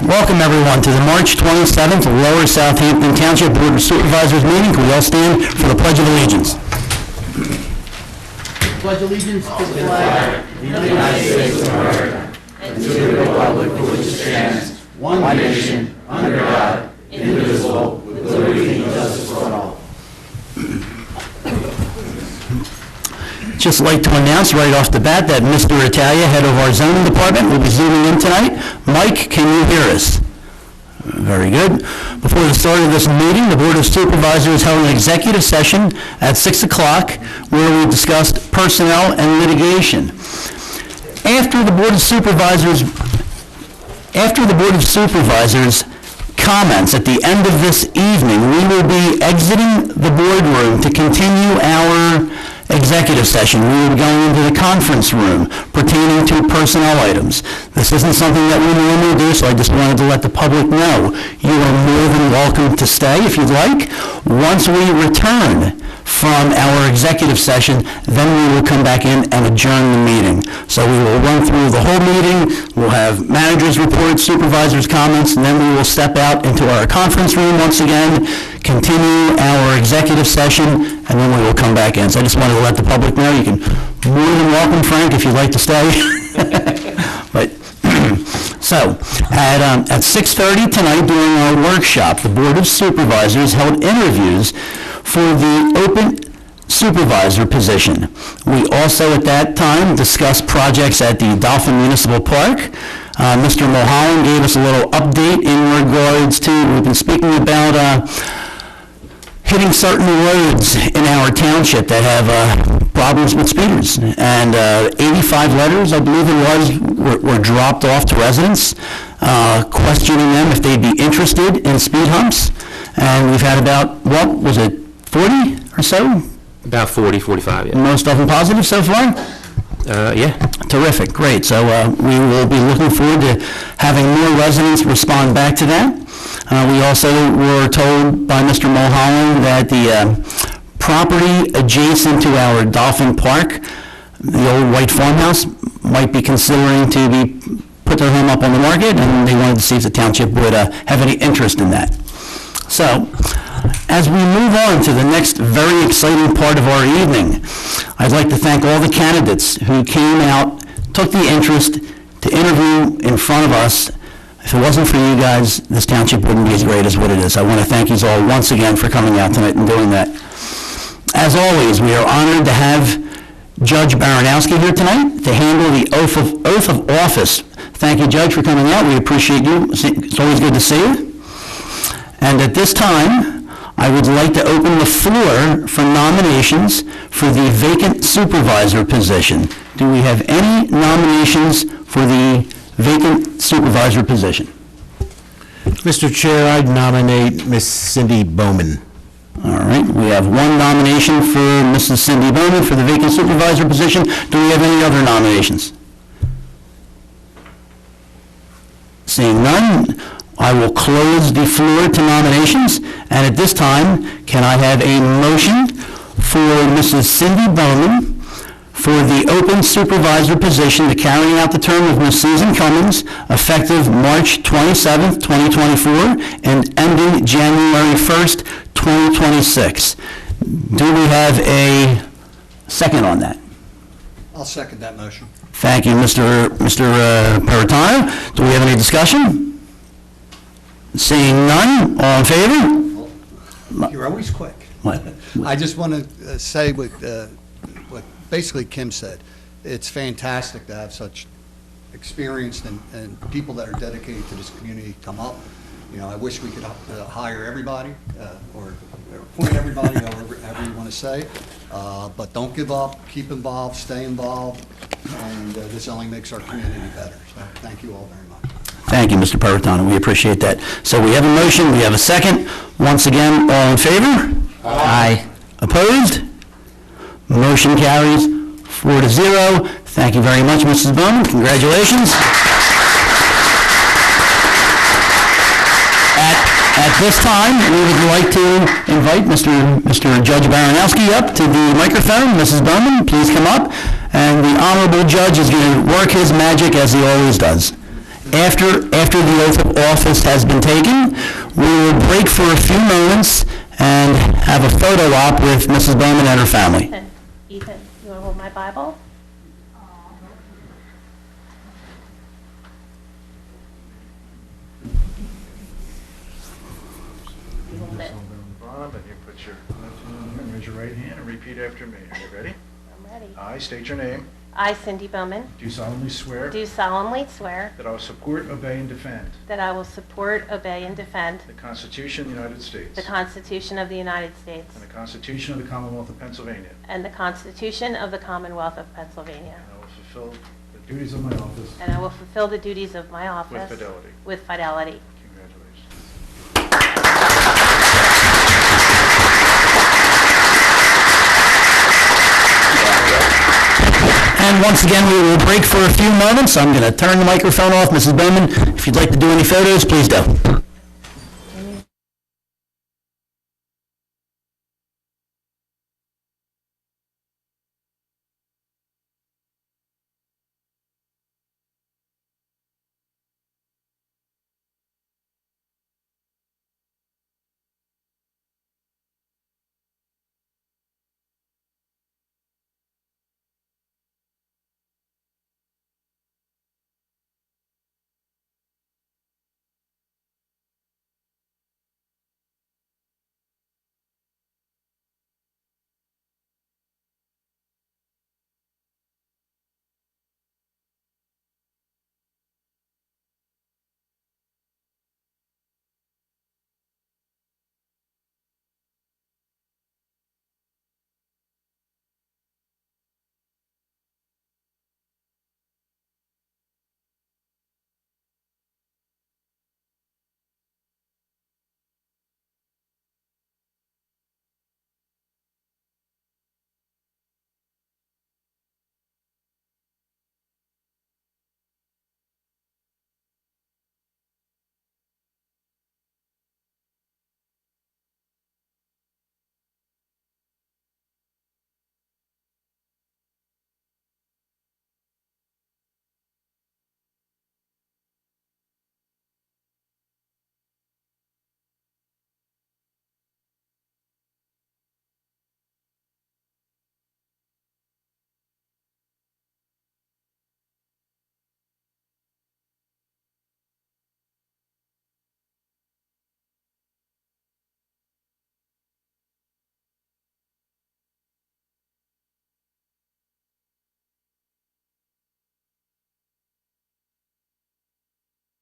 Welcome, everyone, to the March 27th Lower Southampton Township Board of Supervisors meeting. Can we all stand for the Pledge of Allegiance? Pledge allegiance to the flag of the United States of America and to the republic for which it stands, one nation, under God, indivisible, with liberty and justice for all. Just like to announce right off the bat that Mr. Italia, head of our zoning department, will be zooming in tonight. Mike, can you hear us? Very good. Before the start of this meeting, the Board of Supervisors held an executive session at 6 o'clock where we discussed personnel and litigation. After the Board of Supervisors comments at the end of this evening, we will be exiting the boardroom to continue our executive session. We will be going into the conference room pertaining to personnel items. This isn't something that we normally do, so I just wanted to let the public know. You are more than welcome to stay if you'd like. Once we return from our executive session, then we will come back in and adjourn the meeting. So we will run through the whole meeting, we'll have managers' reports, supervisors' comments, and then we will step out into our conference room once again, continue our executive session, and then we will come back in. So I just wanted to let the public know. You can more than welcome, Frank, if you'd like to stay. But so at 6:30 tonight during our workshop, the Board of Supervisors held interviews for the open supervisor position. We also at that time discussed projects at the Dolphin Municipal Park. Mr. Mulholland gave us a little update in regards to, we've been speaking about hitting certain roads in our township that have problems with speeders. And 85 letters, I believe it was, were dropped off to residents, questioning them if they'd be interested in speed humps. And we've had about, what was it, 40 or so? About 40, 45, yeah. Most of them positive so far? Yeah. Terrific, great. So we will be looking forward to having more residents respond back to that. We also were told by Mr. Mulholland that the property adjacent to our Dolphin Park, the old white farmhouse, might be considering to be put their home up on the market, and they wanted to see if the township would have any interest in that. So, as we move on to the next very exciting part of our evening, I'd like to thank all the candidates who came out, took the interest to interview in front of us. If it wasn't for you guys, this township wouldn't be as great as what it is. I want to thank you all once again for coming out tonight and doing that. As always, we are honored to have Judge Baranowski here tonight to handle the oath of office. Thank you, Judge, for coming out. We appreciate you. It's always good to see you. And at this time, I would like to open the floor for nominations for the vacant supervisor position. Do we have any nominations for the vacant supervisor position? Mr. Chair, I'd nominate Miss Cindy Bowman. All right, we have one nomination for Mrs. Cindy Bowman for the vacant supervisor position. Do we have any other nominations? Seeing none, I will close the floor to nominations, and at this time, can I have a motion for Mrs. Cindy Bowman for the open supervisor position to carry out the term of Ms. Susan Cummings, effective March 27th, 2024, and ending January 1st, 2026. Do we have a second on that? I'll second that motion. Thank you, Mr. Peritano. Do we have any discussion? Seeing none, all in favor? You're always quick. What? I just want to say what basically Kim said. It's fantastic to have such experienced and people that are dedicated to this community come up. You know, I wish we could hire everybody or appoint everybody, however you want to say. But don't give up, keep involved, stay involved, and this only makes our community better. So thank you all very much. Thank you, Mr. Peritano. We appreciate that. So we have a motion, we have a second. Once again, all in favor? Aye. Opposed? Motion carries 4-0. Thank you very much, Mrs. Bowman. Congratulations. At this time, we would like to invite Mr. Judge Baranowski up to the microphone. Mrs. Bowman, please come up. And the honorable judge is going to work his magic as he always does. After the oath of office has been taken, we will break for a few moments and have a photo op with Mrs. Bowman and her family. Ethan, you want to hold my Bible? You hold it. Bob, and you put your left hand on here, raise your right hand, and repeat after me. Are you ready? I'm ready. I state your name. I, Cindy Bowman, Do solemnly swear do solemnly swear that I will support, obey, and defend that I will support, obey, and defend the Constitution of the United States the Constitution of the United States and the Constitution of the Commonwealth of Pennsylvania. and the Constitution of the Commonwealth of Pennsylvania, And I will fulfill the duties of my office and I will fulfill the duties of my office with fidelity. with fidelity. Congratulations. And once again, we will break for a few moments. I'm going to turn the microphone off. Mrs. Bowman, if you'd like to do any photos, please do.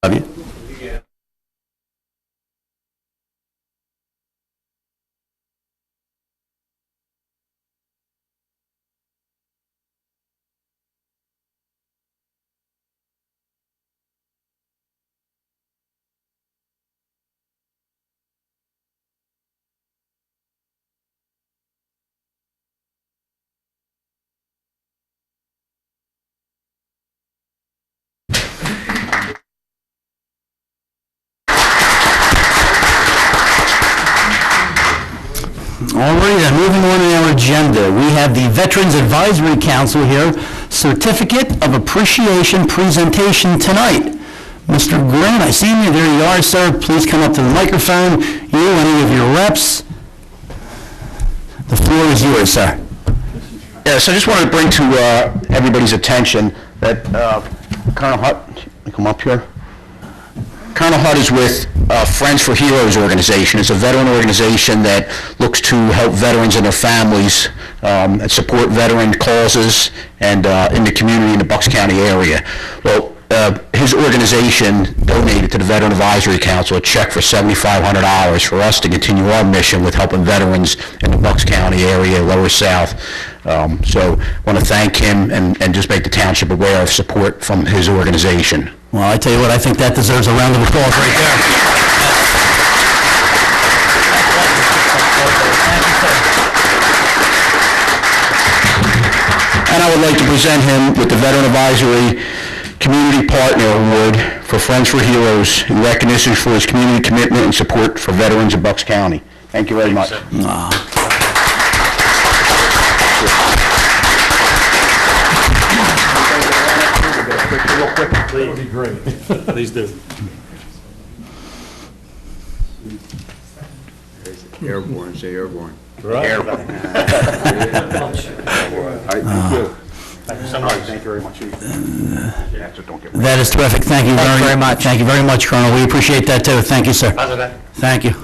Love you. All right, then, moving on in our agenda, we have the Veterans Advisory Council here, Certificate of Appreciation presentation tonight. Mr. Grant, I see you. There you are, sir. Please come up to the microphone. You, any of your reps. The floor is yours, sir. Yes, I just wanted to bring to everybody's attention that Colonel Hutt, let me come up here. Colonel Hutt is with Friends for Heroes organization. It's a veteran organization that looks to help veterans and their families and support veteran causes and in the community in the Bucks County area. Well, his organization donated to the Veteran Advisory Council a check for $7,500 for us to continue our mission with helping veterans in the Bucks County area, Lower South. So I want to thank him and just make the township aware of support from his organization. Well, I tell you what, I think that deserves a round of applause right there. And I would like to present him with the Veteran Advisory Community Partner Award for Friends for Heroes in recognition for his community commitment and support for veterans of Bucks County. Thank you very much. That would be great. Please do. Airborne, say airborne. Right. All right, thank you. Thank you so much. Thank you very much. Don't get That is terrific. Thank you very much. Thank you very much, Colonel. We appreciate that, too. Thank you, sir. Thank you.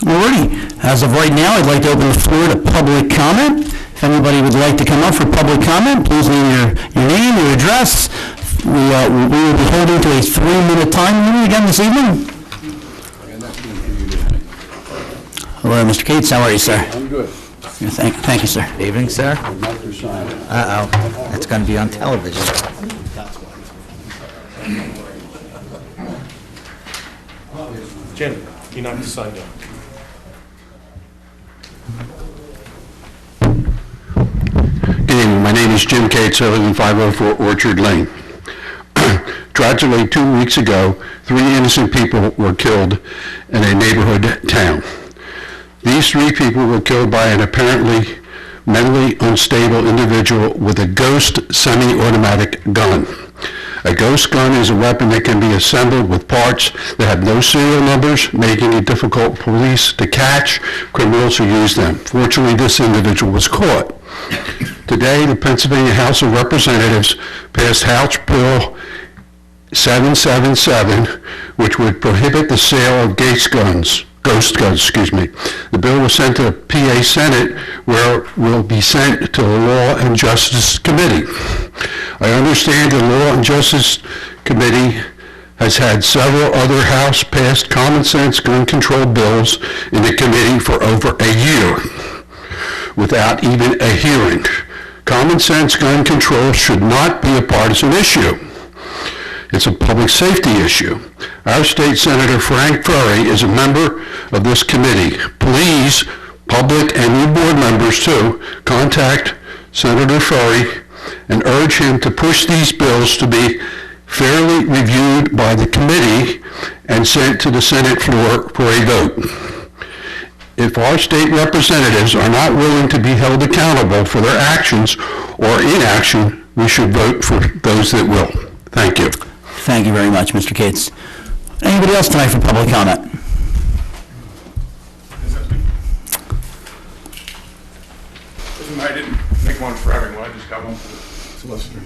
Alrighty. As of right now, I'd like to open the floor to public comment. If anybody would like to come up for public comment, please name your name, your address. We will be holding to a 3-minute time limit again this evening. Hello, Mr. Cates. How are you, sir? I'm good. Thank you, sir. Evening, sir. Dr. Simon. Uh-oh, it's going to be on television. Jim, you knocked the sign down. Good evening. My name is Jim Cates. I live in 504 Orchard Lane. Tragically, 2 weeks ago, 3 innocent people were killed in a neighborhood town. These 3 people were killed by an apparently mentally unstable individual with a ghost semi-automatic gun. A ghost gun is a weapon that can be assembled with parts that have no serial numbers, making it difficult for police to catch criminals who use them. Fortunately, this individual was caught. Today, the Pennsylvania House of Representatives passed House Bill 777, which would prohibit the sale of ghost guns. The bill was sent to the PA Senate, where it will be sent to the Law and Justice Committee. I understand the Law and Justice Committee has had several other House-passed common sense gun control bills in the committee for over a year without even a hearing. Common sense gun control should not be a partisan issue. It's a public safety issue. Our state senator, Frank Furry, is a member of this committee. Please, public and you board members too, contact Senator Furry and urge him to push these bills to be fairly reviewed by the committee and sent to the Senate floor for a vote. If our state representatives are not willing to be held accountable for their actions or inaction, we should vote for those that will. Thank you. Thank you very much, Mr. Cates. Anybody else tonight for public comment? I didn't make one for everyone, I just got one for the solicitor.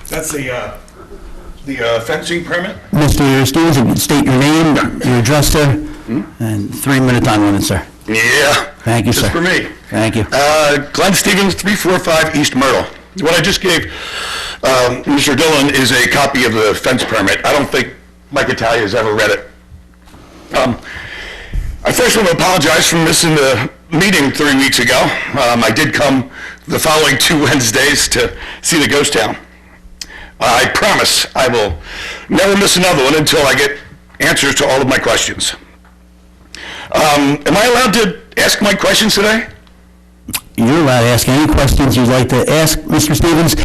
That's the fencing permit? Mr. Stevens, state your name, your address, sir, and 3-minute time limit, sir. Yeah. Thank you, sir. Just for me. Thank you. Glenn Stevens, 345 East Myrtle. What I just gave Mr. Dillon is a copy of the fence permit. I don't think Mike Italia has ever read it. I first want to apologize for missing the meeting 3 weeks ago. I did come the following 2 Wednesdays to see the ghost town. I promise I will never miss another one until I get answers to all of my questions. Am I allowed to ask my questions today? You're allowed to ask any questions you'd like to ask, Mr. Stevens.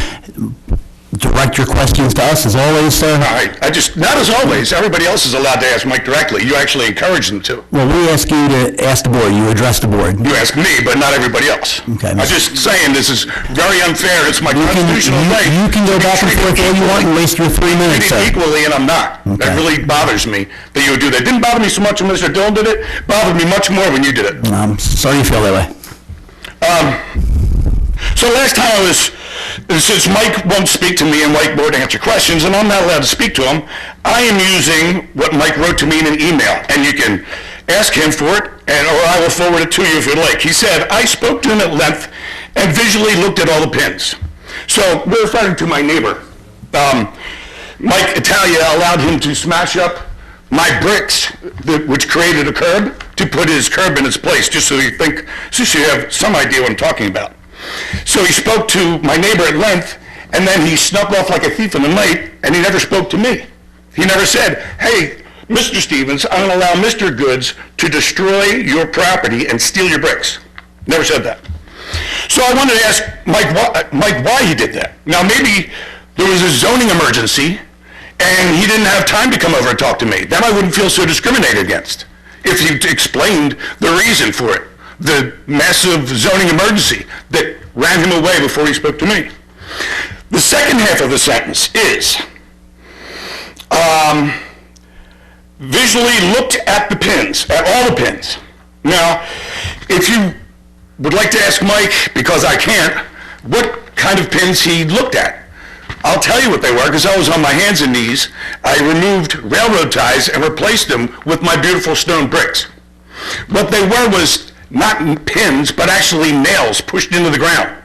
Direct your questions to us, as always, sir. All right. Not as always. Everybody else is allowed to ask Mike directly. You actually encourage them to. Well, we ask you to ask the board. You address the board. You ask me, but not everybody else. Okay. I'm just saying this is very unfair. It's my constitutional right. You can go back and forth all you want and waste your 3 minutes, sir. Equally, and I'm not. Okay. That really bothers me that you would do that. It didn't bother me so much when Mr. Dillon did it. It bothered me much more when you did it. I'm sorry you feel that way. So last time since Mike won't speak to me and Mike won't answer questions, and I'm not allowed to speak to him, I am using what Mike wrote to me in an email, and you can ask him for it, or I will forward it to you if you'd like. He said, I spoke to him at length and visually looked at all the pins. So we're referring to my neighbor. Mike Italia allowed him to smash up my bricks, which created a curb, to put his curb in its place, just so you have some idea what I'm talking about. So he spoke to my neighbor at length, and then he snuck off like a thief in the night, and he never spoke to me. He never said, hey, Mr. Stevens, I'm going to allow Mr. Goods to destroy your property and steal your bricks. Never said that. So I wanted to ask Mike why he did that. Now maybe there was a zoning emergency, and he didn't have time to come over and talk to me. Then I wouldn't feel so discriminated against if he explained the reason for it, the massive zoning emergency that ran him away before he spoke to me. The second half of the sentence is, visually looked at the pins, at all the pins. Now, if you would like to ask Mike, because I can't, what kind of pins he looked at, I'll tell you what they were, because I was on my hands and knees. I removed railroad ties and replaced them with my beautiful stone bricks. What they were was not pins, but actually nails pushed into the ground.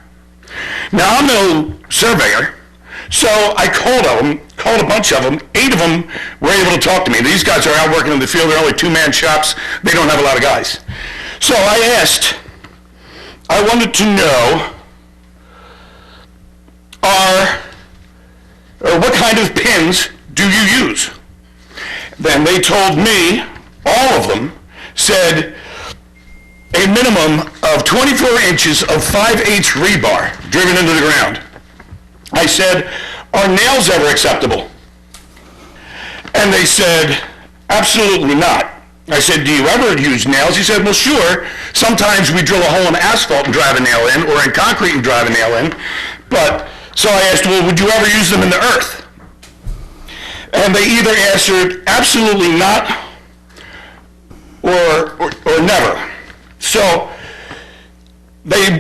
Now, I'm no surveyor, so I called a bunch of them. 8 of them were able to talk to me. These guys are out working in the field. They're only 2-man shops. They don't have a lot of guys. So I wanted to know, what kind of pins do you use? Then they told me, all of them, said a minimum of 24 inches of 5/8 rebar driven into the ground. I said, are nails ever acceptable? And they said, absolutely not. I said, do you ever use nails? He said, well, sure. Sometimes we drill a hole in asphalt and drive a nail in, or in concrete and drive a nail in. But, so I asked, well, would you ever use them in the earth? And they either answered, absolutely not, or never. So,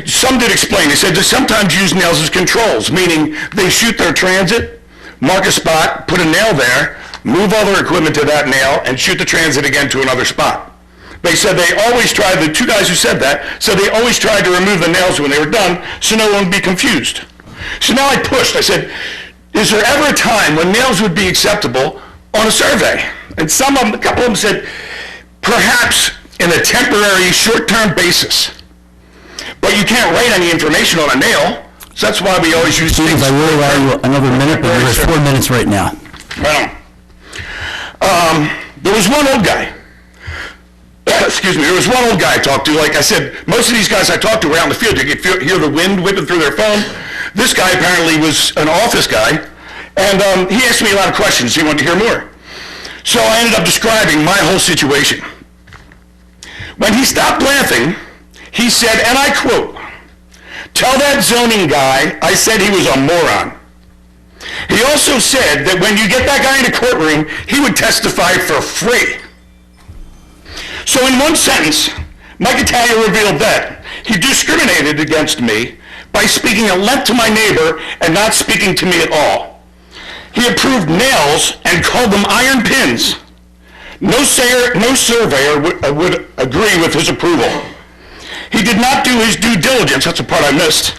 some did explain. They said they sometimes use nails as controls, meaning they shoot their transit, mark a spot, put a nail there, move all their equipment to that nail, and shoot the transit again to another spot. They said they always tried, the 2 guys who said that, said they always tried to remove the nails when they were done so no one would be confused. So now I pushed. I said, is there ever a time when nails would be acceptable on a survey? And a couple of them said, perhaps in a temporary, short-term basis. But you can't write any information on a nail, so that's why we always use Stevens, things. I will allow you another minute, but you're at 4 minutes right now. Well, there was one old guy. Excuse me, there was one old guy I talked to. Like I said, most of these guys I talked to were out in the field. You could hear the wind whipping through their phone. This guy apparently was an office guy, and he asked me a lot of questions. He wanted to hear more. So I ended up describing my whole situation. When he stopped laughing, he said, and I quote, "Tell that zoning guy I said he was a moron." He also said that when you get that guy in a courtroom, he would testify for free. So in one sentence, Mike Italia revealed that he discriminated against me by speaking at length to my neighbor and not speaking to me at all. He approved nails and called them iron pins. No surveyor would agree with his approval. He did not do his due diligence. That's the part I missed.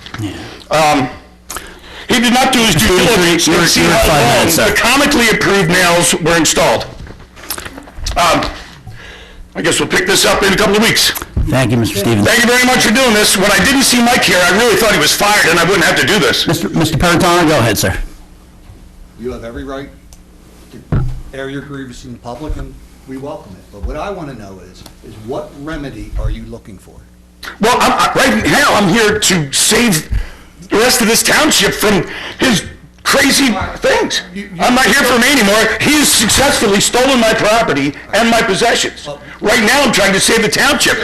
He did not do his due diligence to see how long the comically approved nails were installed. I guess we'll pick this up in a couple of weeks. Thank you, Mr. Stevens. Thank you very much for doing this. When I didn't see Mike here, I really thought he was fired and I wouldn't have to do this. Mr. Peritano, go ahead, sir. You have every right to air your grievances in public, and we welcome it. But what I want to know is what remedy are you looking for? Well, right now, I'm here to save the rest of this township from his crazy things. I'm not here for me anymore. He's successfully stolen my property and my possessions. Right now, I'm trying to save the township.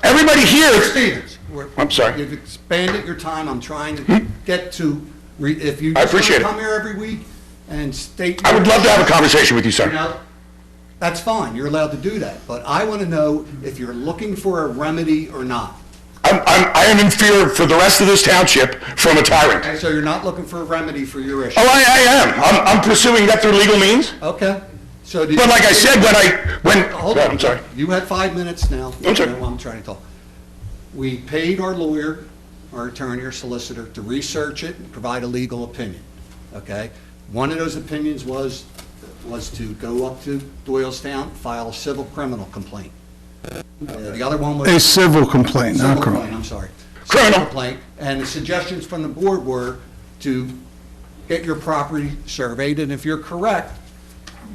Everybody here... Stevens, I'm sorry. You've expanded your time. I'm trying to get to... If you I appreciate it. come here every week and state... I would love to have a conversation with you, sir. You know, that's fine. You're allowed to do that. But I want to know if you're looking for a remedy or not. I am in fear for the rest of this township from a tyrant. Okay, so you're not looking for a remedy for your issue? Oh, I am. I'm pursuing that through legal means. Okay. So But like I said, Hold on. I'm sorry. You had 5 minutes now. I'm sorry. You know, I'm trying to talk. We paid our lawyer, our attorney, our solicitor, to research it and provide a legal opinion, okay? One of those opinions was to go up to Doylestown, file a civil criminal complaint. The other one was... A civil complaint, not Civil criminal. complaint, I'm sorry. Criminal. Civil complaint, and the suggestions from the board were to get your property surveyed, and if you're correct,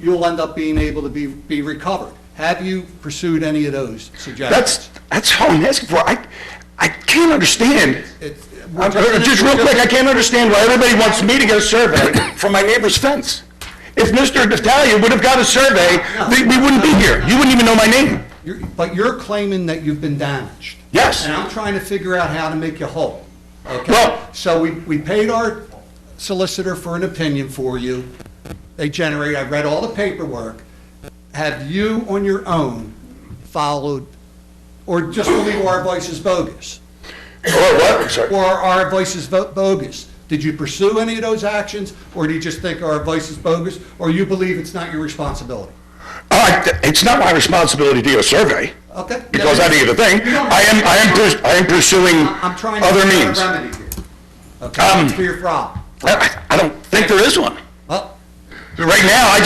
you'll end up being able to be recovered. Have you pursued any of those suggestions? That's all I'm asking for. I can't understand. Just real quick, I can't understand why everybody wants me to get a survey from my neighbor's fence. If Mr. Natalia would have got a survey, we wouldn't be here. You wouldn't even know my name. But you're claiming that you've been damaged. Yes. And I'm trying to figure out how to make you whole. Okay? Well- So we paid our solicitor for an opinion for you. I read all the paperwork. Have you on your own followed, or just believe our advice is bogus? Or what? I'm sorry. Or our advice is bogus? Did you pursue any of those actions, or do you just think our advice is bogus, or you believe it's not your responsibility? It's not my responsibility to do a survey. Okay? Because I think of the thing, I am pursuing I'm trying to other find means. a remedy here. Okay, for your problem. I don't think there is one. Well, Right now,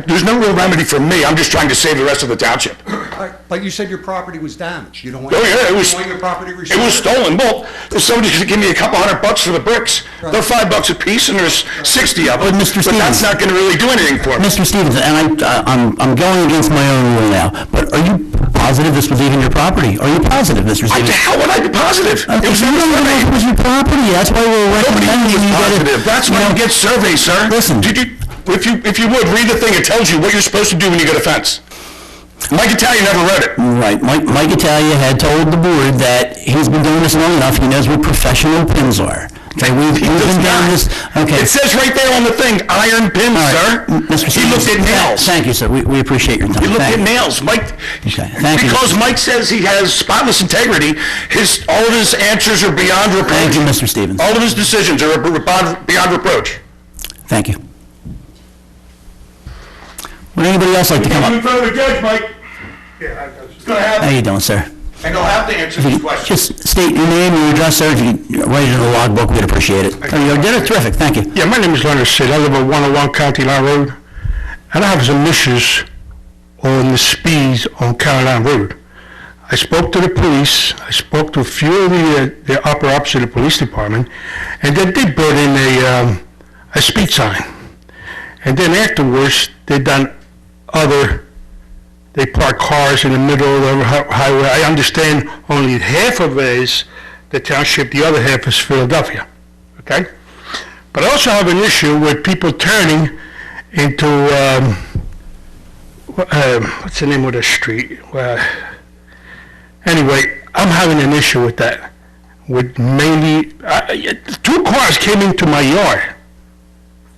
there's no real remedy for me. I'm just trying to save the rest of the township. all right, but you said your property was damaged. You don't Oh, want, yeah, you want your property restored? it was stolen. Well, if somebody could give me a couple $100 for the bricks, they're $5 a piece, and there's 60 of them. But Mr. But that's Stevens- not gonna really do anything for me. Mr. Stevens, and I'm going against my own rule now, but are you positive this was even your property? Are you positive, Mr. Stevens? How would I be positive? Okay, It was so you never don't even know if it surveyed. was your property, that's why we're Nobody recommending was you get it. positive. That's why you get surveys, sir. Listen. If you would, read the thing. It tells you what you're supposed to do when you get a fence. Mike Italia never read it. Right, Mike Italia had told the board that he's been doing this long enough, he knows what professional pins are. Okay, we've He does been down not. this, okay. It says right there on the thing, iron pins, All sir. right, Mr. He Stevens, looked at nails. Thank you, sir, we appreciate your time. He looked Thank at you. nails. Mike, Okay, thank you. because Mike says he has spotless integrity, all of his answers are beyond reproach. Thank you, Mr. Stevens. All of his decisions are beyond reproach. Thank you. Would anybody else like to come In up? front of a judge, Mike. Yeah, it's gonna How happen, you doing, sir? and he'll have to answer If these you questions. just state your name, your address, sir, if you could write it in the logbook, we'd appreciate it. Oh, you did it, terrific, thank you. Yeah, my name is Leonard Sid. I live at 101 County Line Road, and I have some issues on the speeds on County Line Road. I spoke to the police, I spoke to a few of the upper ups of the police department, and then they brought in a speed sign. And then afterwards, they park cars in the middle of the highway. I understand only half of it is the township, the other half is Philadelphia, okay? But I also have an issue with people turning into, what's the name of the street? Anyway, I'm having an issue with that. With mainly, 2 cars came into my yard.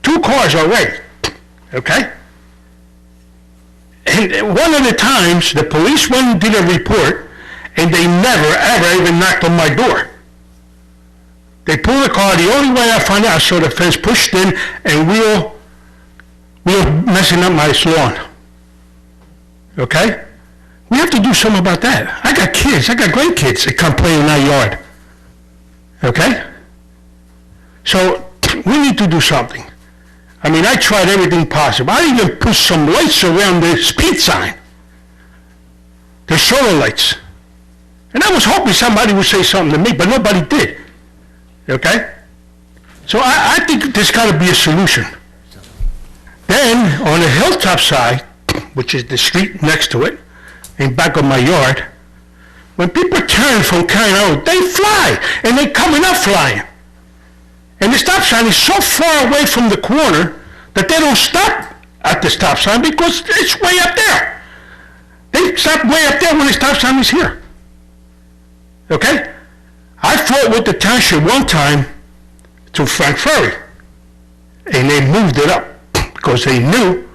2 cars already, okay? And one of the times, the police went and did a report, and they never, ever even knocked on my door. They pulled the car. The only way I found out, I saw the fence pushed in and wheel messing up my lawn. Okay? We have to do something about that. I got kids. I got grandkids that come play in our yard. Okay? So we need to do something. I mean, I tried everything possible. I even put some lights around the speed sign. They're solar lights. And I was hoping somebody would say something to me, but nobody did. Okay? So I think there's got to be a solution. Then, on the hilltop side, which is the street next to it, in back of my yard, when people turn from County Road, they fly, and they're coming up flying. And the stop sign is so far away from the corner that they don't stop at the stop sign because it's way up there. They stop way up there when the stop sign is here. Okay? I fought with the township one time to Frank Ferry, and they moved it up because they knew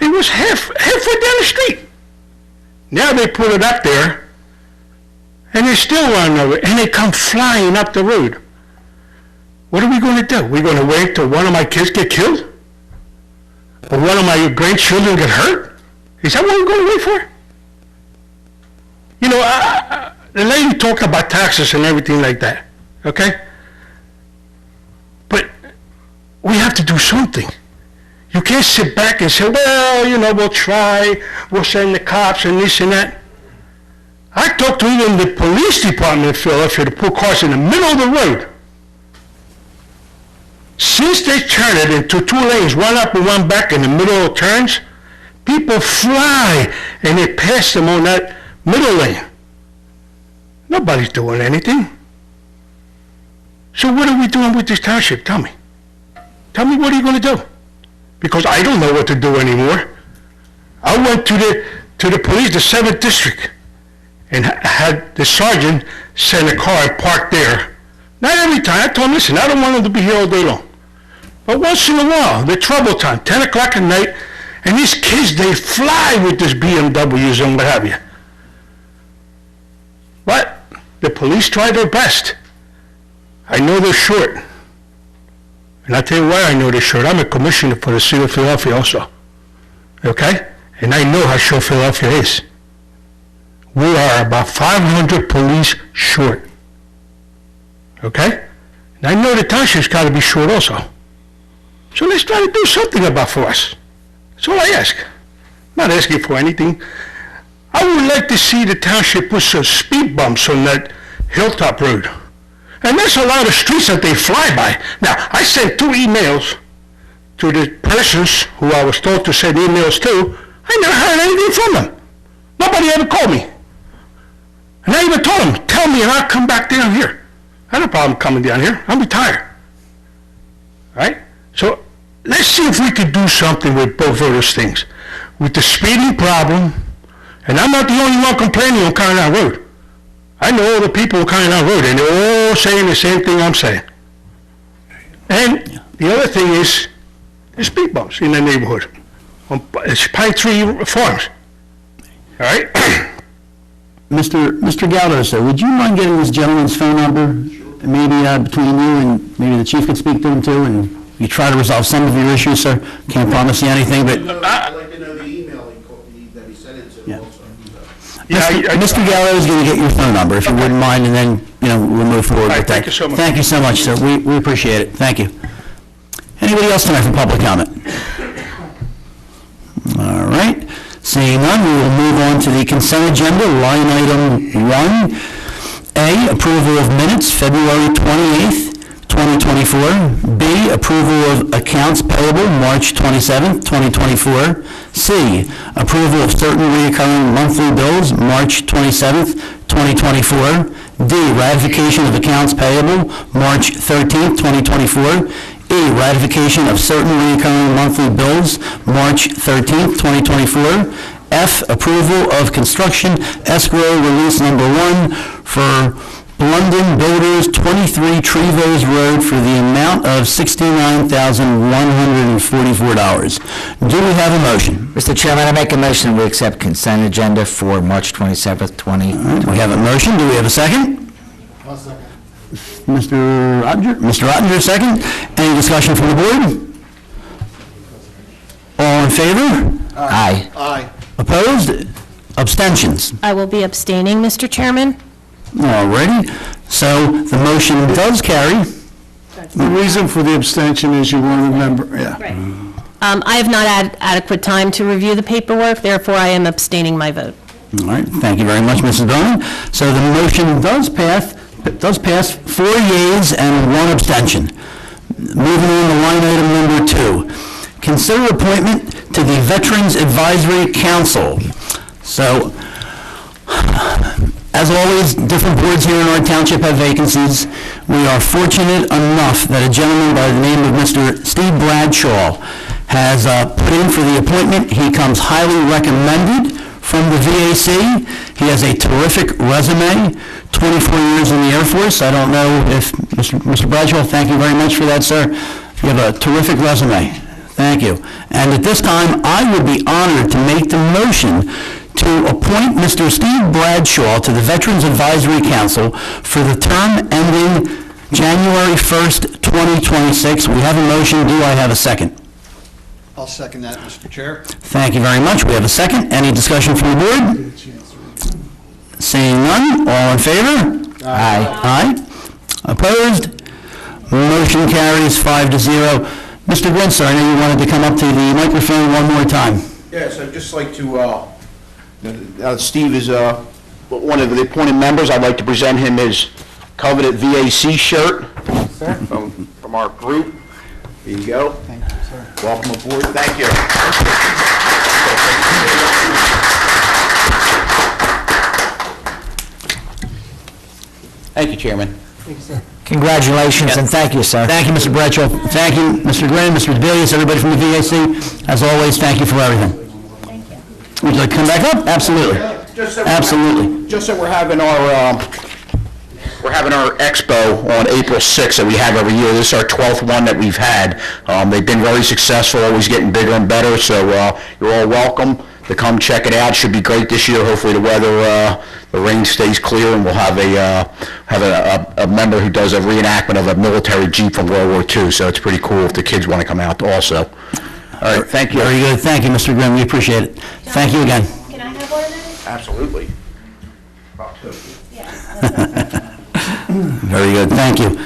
it was halfway down the street. Now they put it up there, and they still run over it, and they come flying up the road. What are we going to do? We're going to wait till one of my kids get killed? Or one of my grandchildren get hurt? Is that what we're going to wait for? You know, the lady talked about taxes and everything like that, okay? But we have to do something. You can't sit back and say, well, you know, we'll try, we'll send the cops and this and that. I talked to even the police department in Philadelphia to put cars in the middle of the road. Since they turned it into 2 lanes, one up and one back in the middle of turns, people fly and they pass them on that middle lane. Nobody's doing anything. So what are we doing with this township? Tell me. Tell me, what are you going to do? Because I don't know what to do anymore. I went to the police, the 7th district, and had the sergeant send a car and park there. Not every time. I told him, listen, I don't want him to be here all day long. But once in a while, the trouble time, 10 o'clock at night, and these kids, they fly with this BMWs and what have you. But the police try their best. I know they're short. And I'll tell you why I know they're short. I'm a commissioner for the city of Philadelphia also. Okay? And I know how short Philadelphia is. We are about 500 police short. Okay? And I know the township's got to be short also. So let's try to do something about for us. That's all I ask. I'm not asking for anything. I would like to see the township put some speed bumps on that Hilltop Road. And there's a lot of streets that they fly by. Now, I sent 2 emails to the persons who I was told to send emails to. I never heard anything from them. Nobody ever called me. And I even told them, tell me and I'll come back down here. I have no problem coming down here. I'm retired. All right? So let's see if we could do something with both of those things. With the speeding problem, and I'm not the only one complaining on Carolina Road. I know all the people on Carolina Road, and they're all saying the same thing I'm saying. And the other thing is the speed bumps in the neighborhood. It's Pine Tree Farms. All right? Mr. Gallo, sir, would you mind getting this gentleman's phone number? Maybe between you and maybe the chief could speak to him too, and you try to resolve some of your issues, sir. Can't promise you anything, but... I'd like to know the email that he sent it to also. Mr. Gallo is going to get your phone number, if you wouldn't mind, and then, we'll move forward with that. Thank you so much. Thank you so much, sir. We appreciate it. Thank you. Anybody else tonight for public comment? All right. Seeing none, we will move on to the consent agenda, line item 1A, approval of minutes, February 28th, 2024. B, approval of accounts payable, March 27th, 2024. C, approval of certain recurring monthly bills, March 27th, 2024. D, ratification of accounts payable, March 13th, 2024. E, ratification of certain recurring monthly bills, March 13th, 2024. F, approval of construction escrow release number 1 for London Builders, 23 Trevose Road, for the amount of $69,144. Do we have a motion? Mr. Chairman, I make a motion we accept consent agenda for March 27th, 2020. We have a motion. Do we have a second? I'll second. Mr. Ottinger, second. Any discussion from the board? All in favor? Aye. Aye. Opposed? Abstentions? I will be abstaining, Mr. Chairman. Alrighty. So the motion does carry. The reason for the abstention is you weren't a member, yeah. I have not had adequate time to review the paperwork, therefore I am abstaining my vote. All right. Thank you very much, Mrs. Bowman. So the motion does pass 4 yeas and 1 abstention. Moving on to line item number 2. Consider appointment to the Veterans Advisory Council. So, as always, different boards here in our township have vacancies. We are fortunate enough that a gentleman by the name of Mr. Steve Bradshaw has put in for the appointment. He comes highly recommended from the VAC. He has a terrific resume, 24 years in the Air Force. I don't know if, Mr. Bradshaw, thank you very much for that, sir. You have a terrific resume. Thank you. And at this time, I would be honored to make the motion to appoint Mr. Steve Bradshaw to the Veterans Advisory Council for the term ending January 1st, 2026. We have a motion. Do I have a second? I'll second that, Mr. Chair. Thank you very much. We have a second. Any discussion from the board? Seeing none, all in favor? Aye. Aye. Opposed? Motion carries 5-0. Mr. Grinster, I know you wanted to come up to the microphone one more time. Yes, I'd just like to, Steve is one of the appointed members. I'd like to present him his coveted VAC shirt from our group. Here you go. Thank you, sir. Welcome aboard. Thank you. Thank you, Chairman. Congratulations, and thank you, sir. Thank you, Mr. Bradshaw. Thank you, Mr. Graham, Mr. DeBelius, everybody from the VAC. As always, thank you for everything. Would you like to come back up? Absolutely. Absolutely. Just that we're having our expo on April 6th that we have every year. This is our 12th one that we've had. They've been very successful, always getting bigger and better, so you're all welcome to come check it out. Should be great this year. Hopefully the weather, the rain stays clear, and we'll have a member who does a reenactment of a military jeep from World War II, so it's pretty cool if the kids want to come out also. All right, thank you. Very good. Thank you, Mr. Graham. We appreciate it. Thank you again. Can I have one of those? Absolutely. Very good, thank you.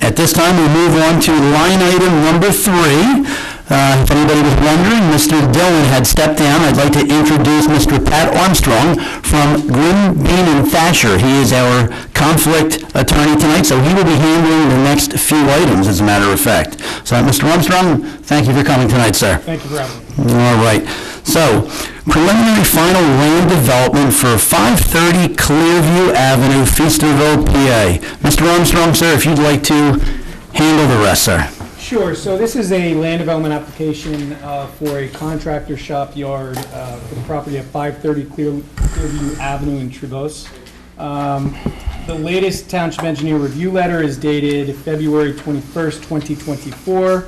At this time, we move on to line item number 3. If anybody was wondering, Mr. Dillon had stepped down. I'd like to introduce Mr. Pat Armstrong from Grimm, Bean and Thatcher. He is our conflict attorney tonight, so he will be handling the next few items, as a matter of fact. So, Mr. Armstrong, thank you for coming tonight, sir. Thank you for having me. All right. So, preliminary final land development for 530 Clearview Avenue, Feasterville, PA. Mr. Armstrong, sir, if you'd like to handle the rest, sir. Sure. So this is a land development application for a contractor shop yard for the property at 530 Clearview Avenue in Trevose. The latest township engineer review letter is dated February 21st, 2024.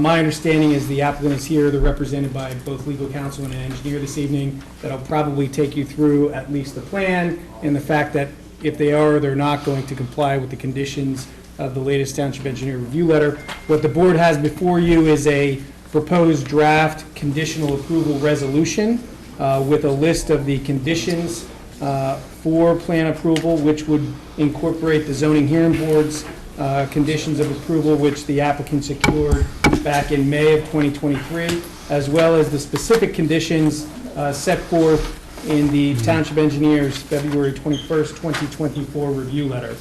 My understanding is the applicant is here. They're represented by both legal counsel and an engineer this evening that'll probably take you through at least the plan and the fact that if they are or they're not going to comply with the conditions of the latest township engineer review letter. What the board has before you is a proposed draft conditional approval resolution with a list of the conditions for plan approval, which would incorporate the zoning hearing board's conditions of approval, which the applicant secured back in May of 2023, as well as the specific conditions set forth in the township engineer's February 21st, 2024 review letter.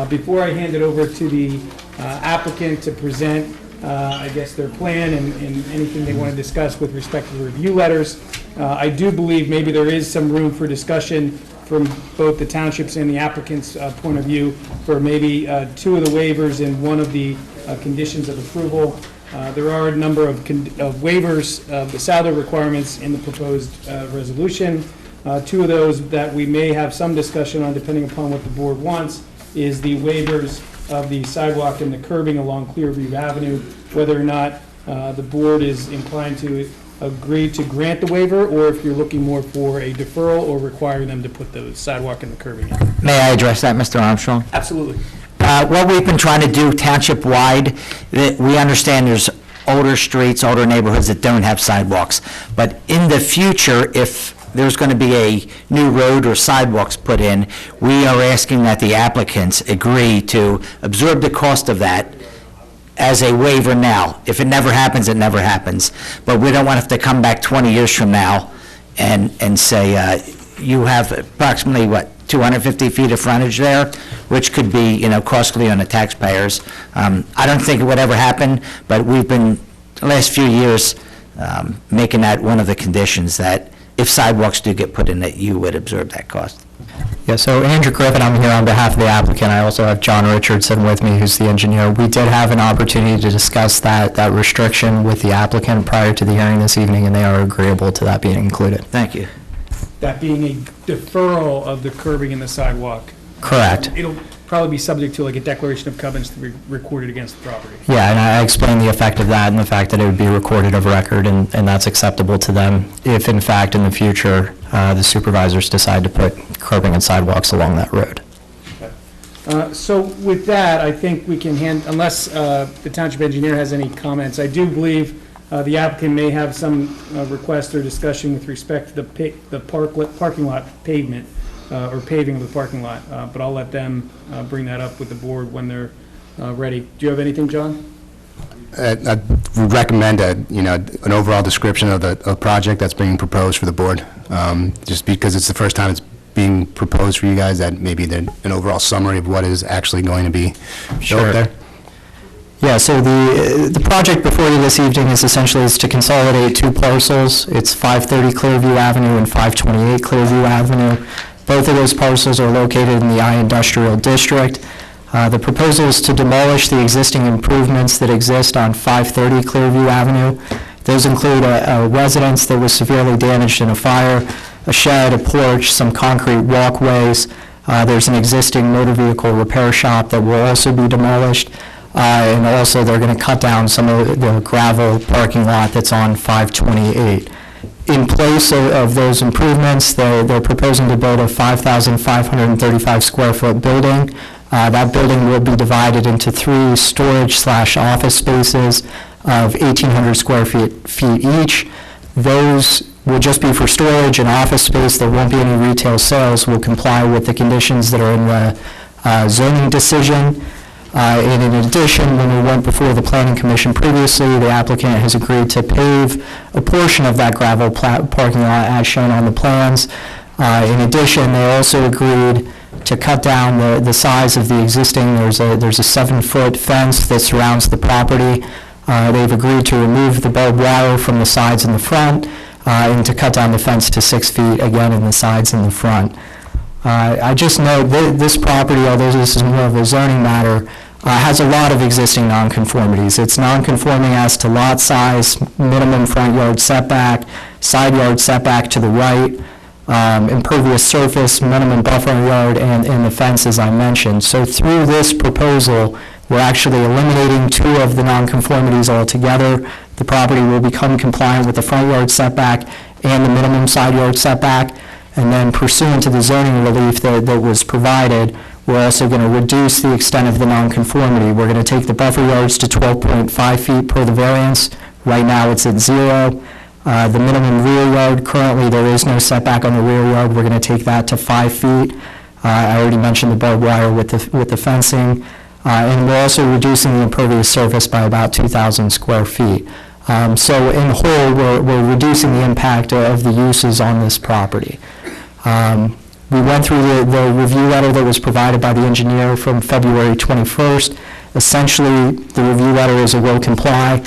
Before I hand it over to the applicant to present, I guess, their plan and anything they want to discuss with respect to the review letters, I do believe maybe there is some room for discussion from both the townships and the applicant's point of view for maybe 2 of the waivers and 1 of the conditions of approval. There are a number of waivers of the SADR requirements in the proposed resolution. 2 of those that we may have some discussion on, depending upon what the board wants, is the waivers of the sidewalk and the curbing along Clearview Avenue, whether or not the board is inclined to agree to grant the waiver, or if you're looking more for a deferral or require them to put the sidewalk and the curbing in. May I address that, Mr. Armstrong? Absolutely. What we've been trying to do township-wide, we understand there's older streets, older neighborhoods that don't have sidewalks. But in the future, if there's going to be a new road or sidewalks put in, we are asking that the applicants agree to absorb the cost of that as a waiver now. If it never happens, it never happens. But we don't want to have to come back 20 years from now and say, you have approximately, 250 feet of frontage there, which could be, costly on the taxpayers. I don't think it would ever happen, but we've been, the last few years, making that one of the conditions that if sidewalks do get put in, that you would absorb that cost. Yeah, so Andrew Griffin, I'm here on behalf of the applicant. I also have John Richardson with me, who's the engineer. We did have an opportunity to discuss that restriction with the applicant prior to the hearing this evening, and they are agreeable to that being included. Thank you. That being a deferral of the curbing and the sidewalk. Correct. It'll probably be subject to like a declaration of covenants to be recorded against the property. Yeah, and I explained the effect of that and the fact that it would be recorded of record, and that's acceptable to them if, in fact, in the future, the supervisors decide to put curbing and sidewalks along that road. Okay. So with that, I think we can unless the township engineer has any comments, I do believe the applicant may have some request or discussion with respect to the parking lot pavement. Or paving of the parking lot, but I'll let them bring that up with the board when they're ready. Do you have anything, John? I would recommend an overall description of the project that's being proposed for the board. Just because it's the first time it's being proposed for you guys, that maybe an overall summary of what is actually going to be shown there. Yeah, so the project before you this evening is essentially to consolidate 2 parcels. It's 530 Clearview Avenue and 528 Clearview Avenue. Both of those parcels are located in the I Industrial District. The proposal is to demolish the existing improvements that exist on 530 Clearview Avenue. Those include a residence that was severely damaged in a fire, a shed, a porch, some concrete walkways. There's an existing motor vehicle repair shop that will also be demolished. And also, they're going to cut down some of the gravel parking lot that's on 528. In place of those improvements, they're proposing to build a 5,535 square foot building. That building will be divided into 3 storage/office spaces of 1,800 square feet each. Those will just be for storage and office space. There won't be any retail sales. Will comply with the conditions that are in the zoning decision. And in addition, when we went before the Planning Commission previously, the applicant has agreed to pave a portion of that gravel parking lot as shown on the plans. In addition, they also agreed to cut down the size of the existing, there's a 7-foot fence that surrounds the property. They've agreed to remove the barbed wire from the sides and the front, and to cut down the fence to 6 feet, again, in the sides and the front. I just note this property, although this is more of a zoning matter, has a lot of existing nonconformities. It's nonconforming as to lot size, minimum front yard setback, side yard setback to the right, impervious surface, minimum buffer yard, and the fence, as I mentioned. So through this proposal, we're actually eliminating 2 of the nonconformities altogether. The property will become compliant with the front yard setback and the minimum side yard setback. And then pursuant to the zoning relief that was provided, we're also going to reduce the extent of the nonconformity. We're going to take the buffer yards to 12.5 feet per the variance. Right now it's at 0. The minimum rear yard, currently there is no setback on the rear yard. We're going to take that to 5 feet. I already mentioned the barbed wire with the fencing. And we're also reducing the impervious surface by about 2,000 square feet. So in whole, we're reducing the impact of the uses on this property. We went through the review letter that was provided by the engineer from February 21st. Essentially, the review letter is a will comply.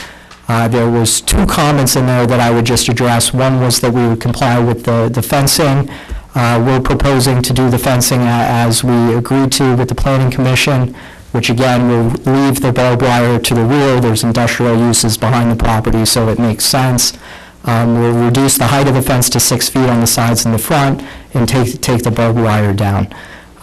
There was 2 comments in there that I would just address. One was that we would comply with the fencing. We're proposing to do the fencing as we agreed to with the Planning Commission, which again will leave the barbed wire to the rear. There's industrial uses behind the property, so it makes sense. We'll reduce the height of the fence to 6 feet on the sides and the front and take the barbed wire down.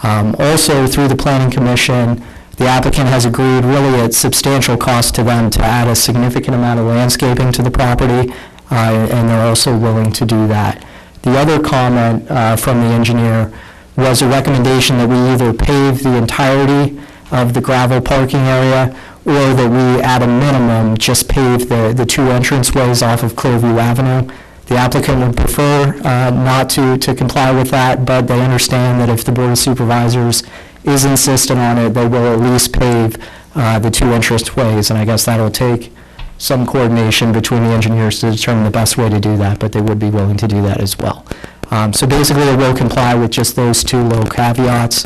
Also, through the Planning Commission, the applicant has agreed, really at substantial cost to them, to add a significant amount of landscaping to the property, and they're also willing to do that. The other comment from the engineer was a recommendation that we either pave the entirety of the gravel parking area, or that we, at a minimum, just pave the 2 entranceways off of Clearview Avenue. The applicant would prefer not to comply with that, but they understand that if the Board of Supervisors is insistent on it, they will at least pave the 2 entranceways, and I guess that'll take some coordination between the engineers to determine the best way to do that, but they would be willing to do that as well. So basically, it will comply with just those 2 little caveats.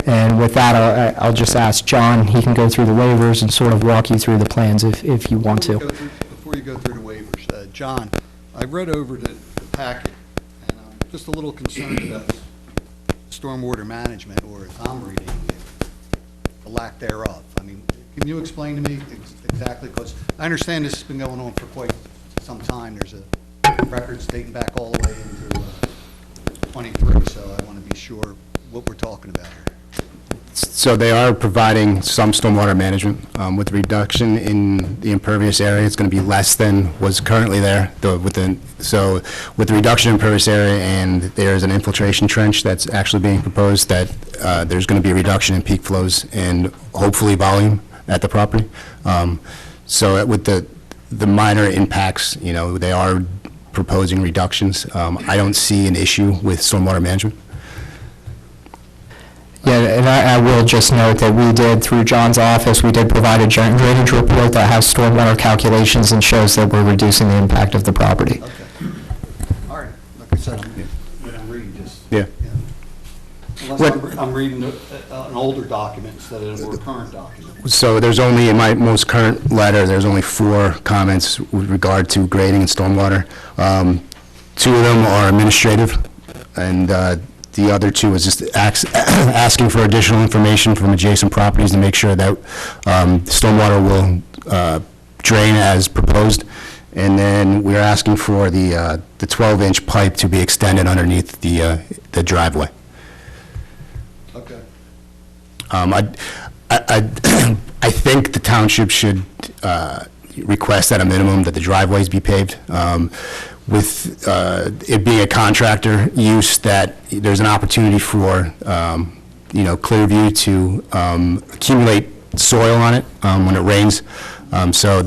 And with that, I'll just ask John. He can go through the waivers and sort of walk you through the plans if you want to. Before you go through the waivers, John, I read over the packet, and I'm just a little concerned about stormwater management, or as I'm reading it, the lack thereof. I mean, can you explain to me exactly? Because I understand this has been going on for quite some time. There's a records dating back all the way into 23, so I want to be sure what we're talking about here. So they are providing some stormwater management. With the reduction in the impervious area, it's going to be less than was currently there. So with the reduction in impervious area, and there's an infiltration trench that's actually being proposed, that there's going to be a reduction in peak flows and hopefully volume at the property. So with the minor impacts, they are proposing reductions. I don't see an issue with stormwater management. Yeah, and I will just note that we did, through John's office, we did provide a drainage report that has stormwater calculations and shows that we're reducing the impact of the property. Okay. All right. Like I said, I'm reading just... Yeah. Unless I'm reading an older document instead of a more current document. So there's only, in my most current letter, there's only 4 comments with regard to grading and stormwater. 2 of them are administrative, and The other two is just asking for additional information from adjacent properties to make sure that stormwater will drain as proposed. And then we're asking for the 12-inch pipe to be extended underneath the driveway. Okay. I think the township should request at a minimum that the driveways be paved. With it being a contractor use, that there's an opportunity for, Clearview to accumulate soil on it when it rains. So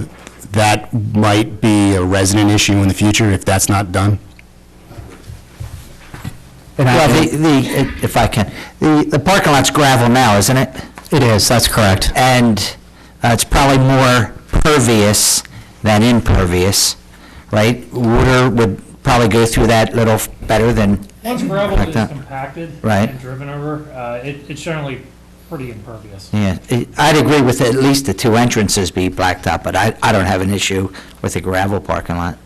that might be a resident issue in the future if that's not done. Well, if I can, the parking lot's gravel now, isn't it? It is, that's correct. And it's probably more pervious than impervious, right? Water would probably go through that little better than... Once gravel like is that. compacted Right. and driven over, it's generally pretty impervious. Yeah, I'd agree with at least the two entrances be blacktop, but I don't have an issue with the gravel parking lot.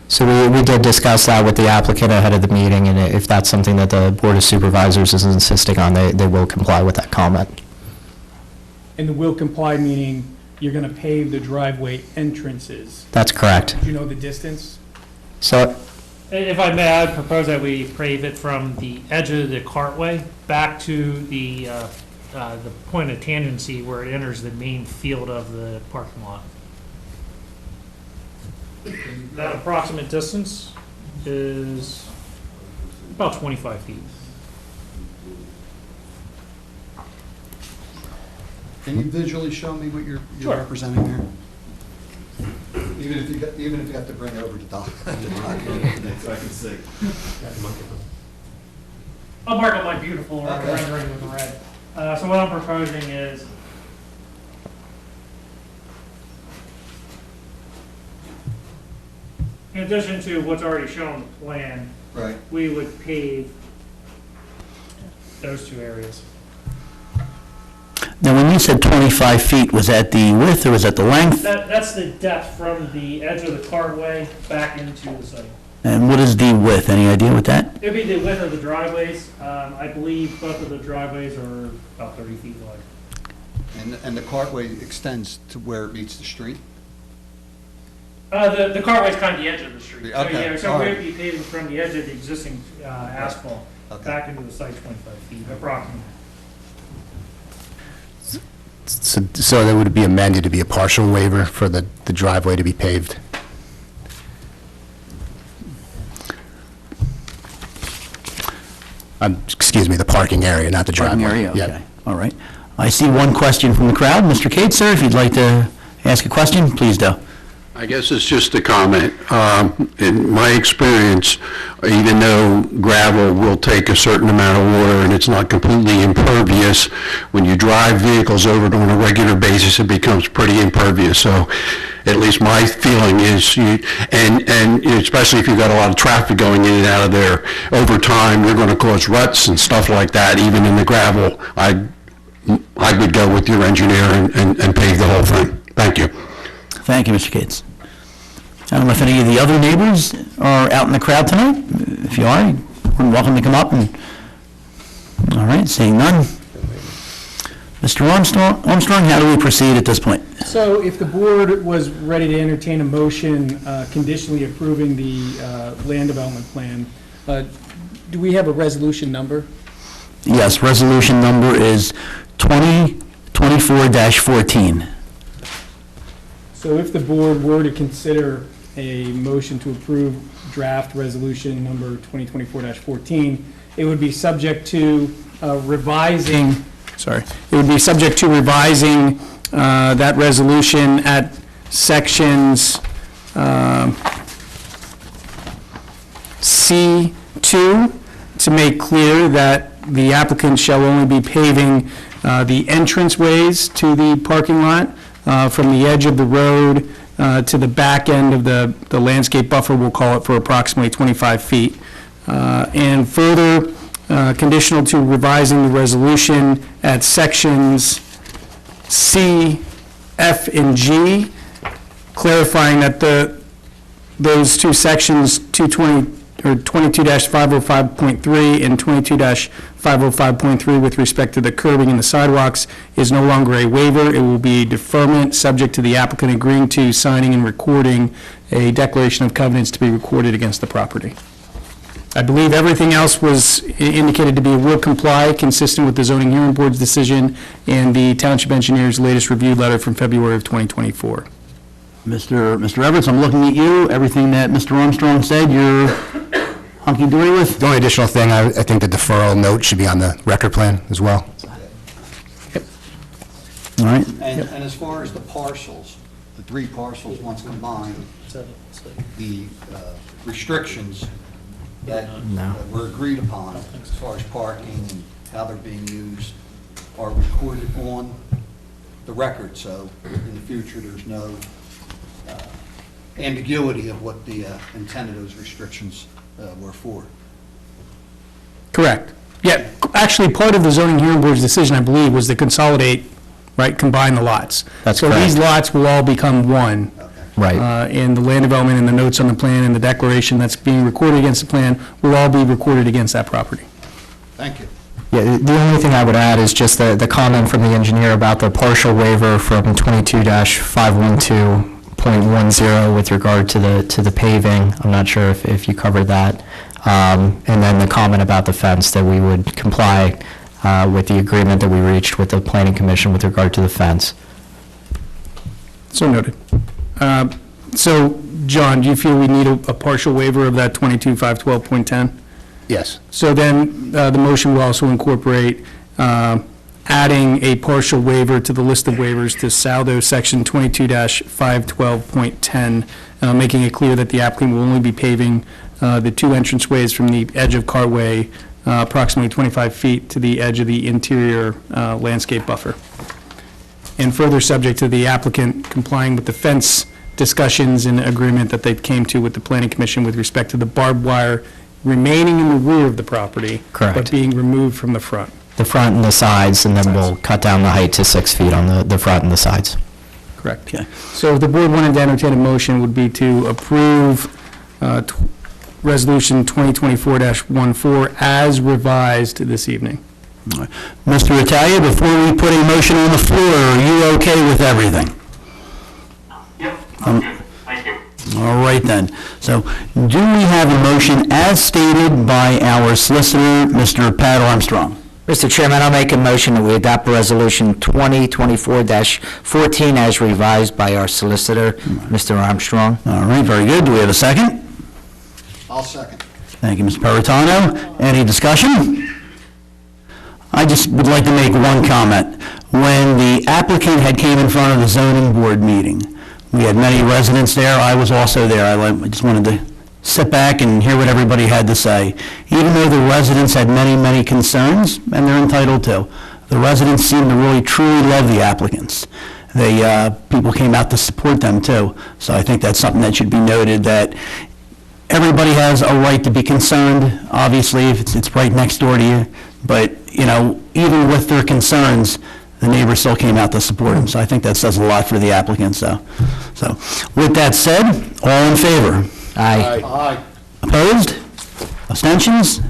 So we did discuss that with the applicant ahead of the meeting, and if that's something that the Board of Supervisors is insisting on, they will comply with that comment. And the will comply meaning you're going to pave the driveway entrances. That's correct. Do you know the distance? So, If I may, I'd propose that we pave it from the edge of the cartway back to the point of tangency where it enters the main field of the parking lot. That approximate distance is about 25 feet. Can you visually show me what you're Sure. representing there? Even if you have to bring it over to Doc. So I can see. I'll mark up my beautiful rendering with the red. So what I'm proposing is in addition to what's already shown on the plan, Right. we would pave those two areas. Now, when you said 25 feet, was that the width or was that the length? That's the depth from the edge of the cartway back into the site. And what is the width? Any idea with that? It'd be the width of the driveways. I believe both of the driveways are about 30 feet wide. And the cartway extends to where it meets the street? The cartway's kind of the edge of the street. Okay, So, yeah, so all we'd right. be paving from the edge of the existing asphalt Okay. back into the site 25 feet approximately. So there would be amended to be a partial waiver for the driveway to be paved. Excuse me, the parking area, not the driveway. Parking area, Yeah. okay. All right. I see one question from the crowd. Mr. Cates, sir, if you'd like to ask a question, please do. I guess it's just a comment. In my experience, even though gravel will take a certain amount of water and it's not completely impervious, when you drive vehicles over it on a regular basis, it becomes pretty impervious. So at least my feeling is, and especially if you've got a lot of traffic going in and out of there, over time, you're going to cause ruts and stuff like that, even in the gravel. I would go with your engineer and pave the whole thing. Thank you. Thank you, Mr. Cates. I don't know if any of the other neighbors are out in the crowd tonight. If you are, you're welcome to come up and, all right, seeing none. Mr. Armstrong, how do we proceed at this point? So if the board was ready to entertain a motion conditionally approving the land development plan, do we have a resolution number? Yes, resolution number is 2024-14. So if the board were to consider a motion to approve draft resolution number 2024-14, it would be subject to revising that resolution at sections C2 to make clear that the applicant shall only be paving the entranceways to the parking lot from the edge of the road to the back end of the landscape buffer, we'll call it, for approximately 25 feet. And further, conditional to revising the resolution at sections C, F, and G, clarifying that those two sections, 220 22-505.3 and 22-505.3 with respect to the curbing and the sidewalks is no longer a waiver. It will be a deferment, subject to the applicant agreeing to signing and recording a declaration of covenants to be recorded against the property. I believe everything else was indicated to be will comply, consistent with the zoning hearing board's decision and the township engineer's latest review letter from February of 2024. Mr. Everett, I'm looking at you. Everything that Mr. Armstrong said, you're hunky-dory with? The only additional thing, I think the deferral note should be on the record plan as well. All right. And as far as the parcels, the 3 parcels once combined, the restrictions that were agreed upon as far as parking and how they're being used are recorded on the record, so in the future, there's no ambiguity of what the intent of those restrictions were for. Correct. Yeah, actually, part of the zoning hearing board's decision, I believe, was to consolidate, right, combine the lots. That's So correct. these lots will all become one. Right. And the land development and the notes on the plan and the declaration that's being recorded against the plan will all be recorded against that property. Thank you. Yeah, the only thing I would add is just the comment from the engineer about the partial waiver from 22-512.10 with regard to the paving. I'm not sure if you covered that. And then the comment about the fence, that we would comply with the agreement that we reached with the planning commission with regard to the fence. So noted. So, John, do you feel we need a partial waiver of that 22-512.10? Yes. So then, the motion will also incorporate adding a partial waiver to the list of waivers to Saldo Section 22-512.10, making it clear that the applicant will only be paving the 2 entranceways from the edge of Cartway, approximately 25 feet to the edge of the interior landscape buffer. And further, subject to the applicant complying with the fence discussions and agreement that they came to with the planning commission with respect to the barbed wire remaining in the rear of the property. Correct. But being removed from the front. The front and the sides, and then we'll cut down the height to 6 feet on the front and the sides. Correct. So if the board wanted to entertain a motion, would be to approve Resolution 2024-14 as revised this evening. Mr. Italia, before we put a motion on the floor, are you okay with everything? Yep, I'm good. Thank you. All right then. So do we have a motion as stated by our solicitor, Mr. Pat Armstrong? Mr. Chairman, I'll make a motion that we adopt Resolution 2024-14 as revised by our solicitor, Mr. Armstrong. All right, very good. Do we have a second? I'll second. Thank you, Mr. Peritano. Any discussion? I just would like to make one comment. When the applicant had came in front of the zoning board meeting, we had many residents there. I was also there. I just wanted to sit back and hear what everybody had to say. Even though the residents had many, many concerns, and they're entitled to, the residents seemed to really, truly love the applicants. People came out to support them too. So I think that's something that should be noted, that everybody has a right to be concerned, obviously, if it's right next door to you. But, you know, even with their concerns, the neighbors still came out to support them. So I think that says a lot for the applicants, so with that said, all in favor? Aye. Aye. Opposed? Abstentions?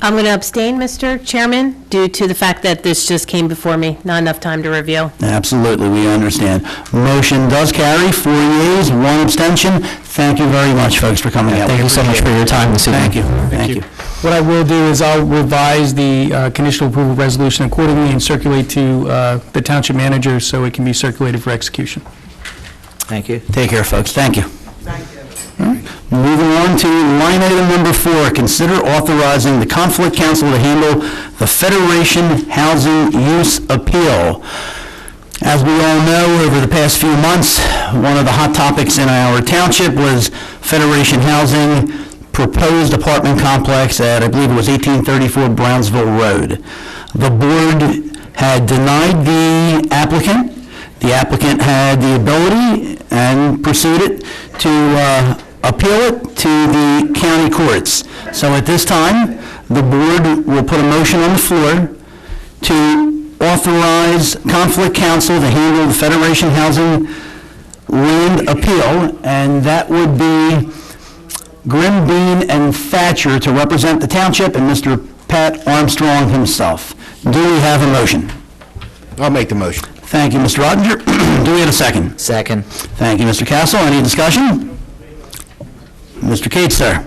I'm going to abstain, Mr. Chairman, due to the fact that this just came before me, not enough time to review. Absolutely, we understand. Motion does carry, 4 yeas, 1 abstention. Thank you very much, folks, for coming out. Thank you so much for your time this evening. Thank you. Thank you. What I will do is I'll revise the conditional approval resolution accordingly and circulate to the township manager so it can be circulated for execution. Thank you. Take care, folks. Thank you. Thank you. Moving on to line item number 4, consider authorizing the conflict counsel to handle the Federation Housing Use Appeal. As we all know, over the past few months, one of the hot topics in our township was Federation Housing proposed apartment complex at, I believe it was 1834 Brownsville Road. The board had denied the applicant. The applicant had the ability and proceeded to appeal it to the county courts. So at this time, the board will put a motion on the floor to authorize conflict counsel to handle the Federation Housing land appeal, and that would be Grimm, Bean, and Thatcher to represent the township, and Mr. Pat Armstrong himself. Do we have a motion? I'll make the motion. Thank you, Mr. Ottinger. Do we have a second? Second. Thank you, Mr. Castle. Any discussion? Mr. Cates, sir.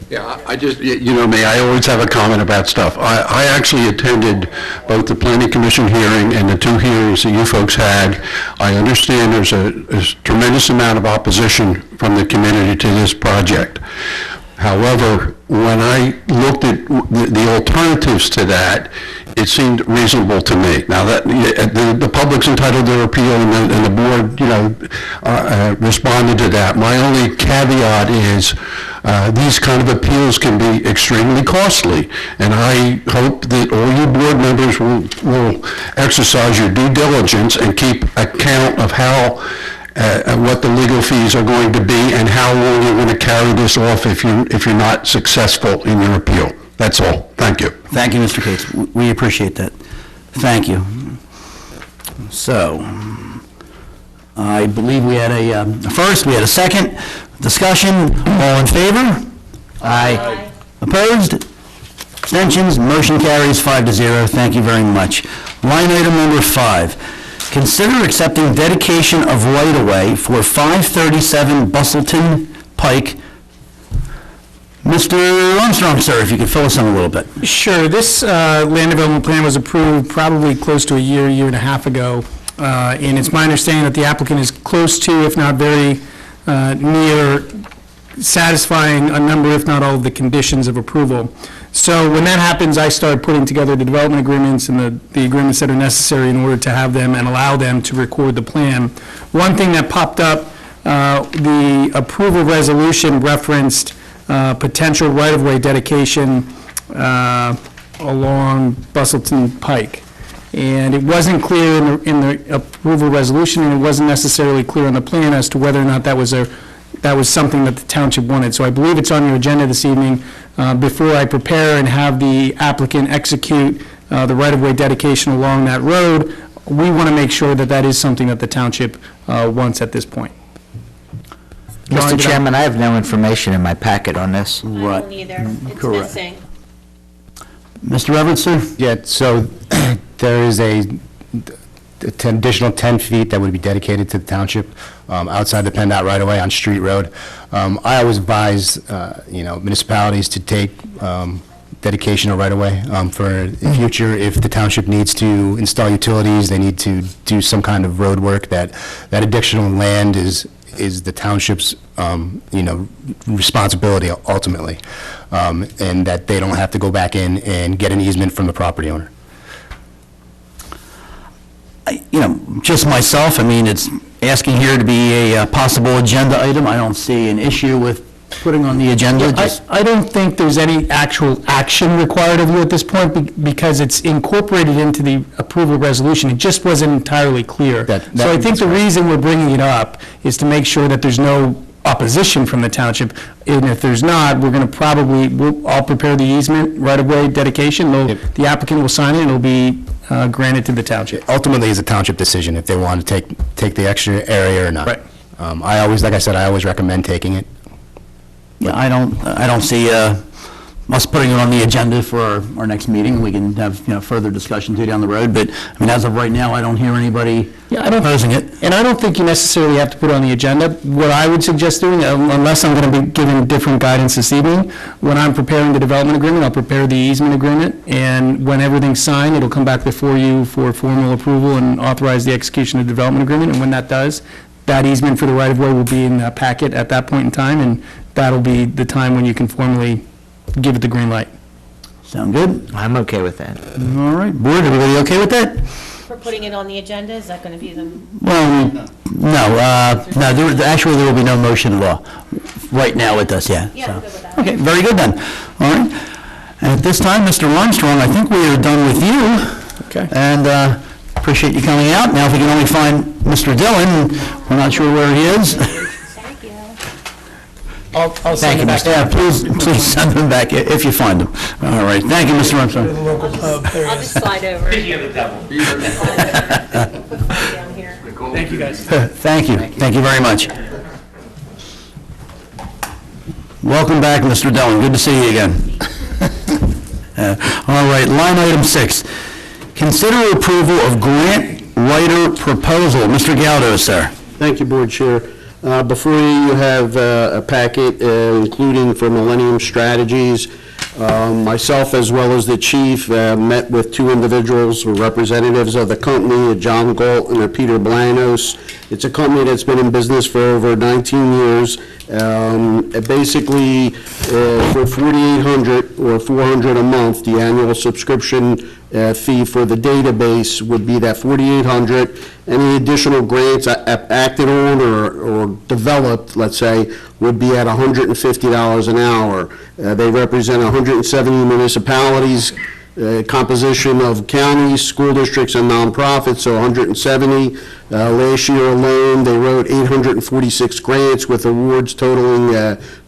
Yeah, I just, you know me, I always have a comment about stuff. I actually attended both the planning commission hearing and the 2 hearings that you folks had. I understand there's a tremendous amount of opposition from the community to this project. However, when I looked at the alternatives to that, it seemed reasonable to me. Now, that the public's entitled to their appeal, and the board, you know, responded to that. My only caveat is these kind of appeals can be extremely costly, and I hope that all you board members will exercise your due diligence and keep account of how what the legal fees are going to be and how long you're going to carry this off if you're not successful in your appeal. That's all. Thank you. Thank you, Mr. Cates. We appreciate that. Thank you. So, I believe we had a first, we had a second. Discussion, all in favor? Aye. Opposed? Abstentions? Motion carries 5-0. Thank you very much. Line item number 5. Consider accepting dedication of right-of-way for 537 Bustleton Pike. Mr. Armstrong, sir, if you could fill us in a little bit. Sure. This land development plan was approved probably close to a year and a half ago, and it's my understanding that the applicant is close to, if not very near, satisfying a number, if not all, of the conditions of approval. So when that happens, I start putting together the development agreements and the agreements that are necessary in order to have them and allow them to record the plan. One thing that popped up, the approval resolution referenced potential right-of-way dedication along Bustleton Pike. And it wasn't clear in the approval resolution, and it wasn't necessarily clear on the plan as to whether or not that was something that the township wanted. So I believe it's on your agenda this evening. Before I prepare and have the applicant execute the right-of-way dedication along that road, we want to make sure that that is something that the township wants at this point. Mr. Chairman, I have no information in my packet on this. I don't either. It's Correct. missing. Mr. Everett, sir? Yeah, so there is an additional 10 feet that would be dedicated to the township outside the PennDOT right-of-way on Street Road. I always advise, municipalities to take dedication of right-of-way for the future. If the township needs to install utilities, they need to do some kind of road work, that additional land is the township's, responsibility ultimately, and that they don't have to go back in and get an easement from the property owner. Just myself, it's asking here to be a possible agenda item. I don't see an issue with putting on the agenda. I don't think there's any actual action required of you at this point because it's incorporated into the approval resolution. It just wasn't entirely clear. So I think the reason we're bringing it up is to make sure that there's no opposition from the township. And if there's not, we're going to I'll prepare the easement right-of-way dedication. The applicant will sign it and it'll be granted to the township. Ultimately, it's a township decision if they want to take the extra area or not. Right. Like I said, I always recommend taking it. Yeah, I don't see us putting it on the agenda for our next meeting. We can have further discussion too down the road. But as of right now, I don't hear anybody opposing it. And I don't think you necessarily have to put it on the agenda. What I would suggest doing, unless I'm going to be giving different guidance this evening, when I'm preparing the development agreement, I'll prepare the easement agreement, and when everything's signed, it'll come back before you for formal approval and authorize the execution of the development agreement. And when that does, that easement for the right-of-way will be in the packet at that point in time, and that'll be the time when you can formally give it the green light. Sound good? I'm okay with that. All right. Board, everybody okay with that? For putting it on the agenda, is that going to be the? Well, no. Actually, there will be no motion at all right now with us, yeah. Yeah, I'm good with that. Okay, very good then. All right. And at this time, Mr. Armstrong, I think we are done with you. Okay. And appreciate you coming out. Now, if we can only find Mr. Dillon, we're not sure where he is. Thank you. I'll send it back. Yeah, please send him back if you find him. All right. Thank you, Mr. Armstrong. I'll just slide over. Speaking of the devil. Down here. Thank you, guys. Thank you. Thank you very much. Welcome back, Mr. Dillon. Good to see you again. All right, line item 6. Consider approval of grant writer proposal. Mr. Galdo, sir. Thank you, Board Chair. Before you have a packet including for Millennium Strategies. Myself, as well as the chief, met with two individuals, representatives of the company, John Galt and Peter Blanos. It's a company that's been in business for over 19 years. Basically, for $4,800 or $400 a month, the annual subscription fee for the database would be that $4,800. Any additional grants acted on or developed, let's say, would be at $150 an hour. They represent 170 municipalities, composition of counties, school districts, and nonprofits, so 170. Last year alone, they wrote 846 grants with awards totaling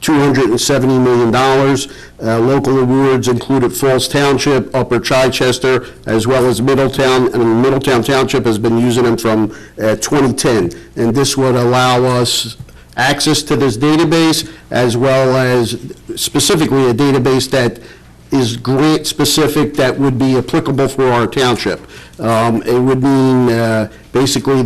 $270 million. Local awards included Falls Township, Upper Chichester, as well as Middletown, and Middletown Township has been using them from 2010. And this would allow us access to this database, as well as specifically a database that is grant-specific that would be applicable for our township. It would mean basically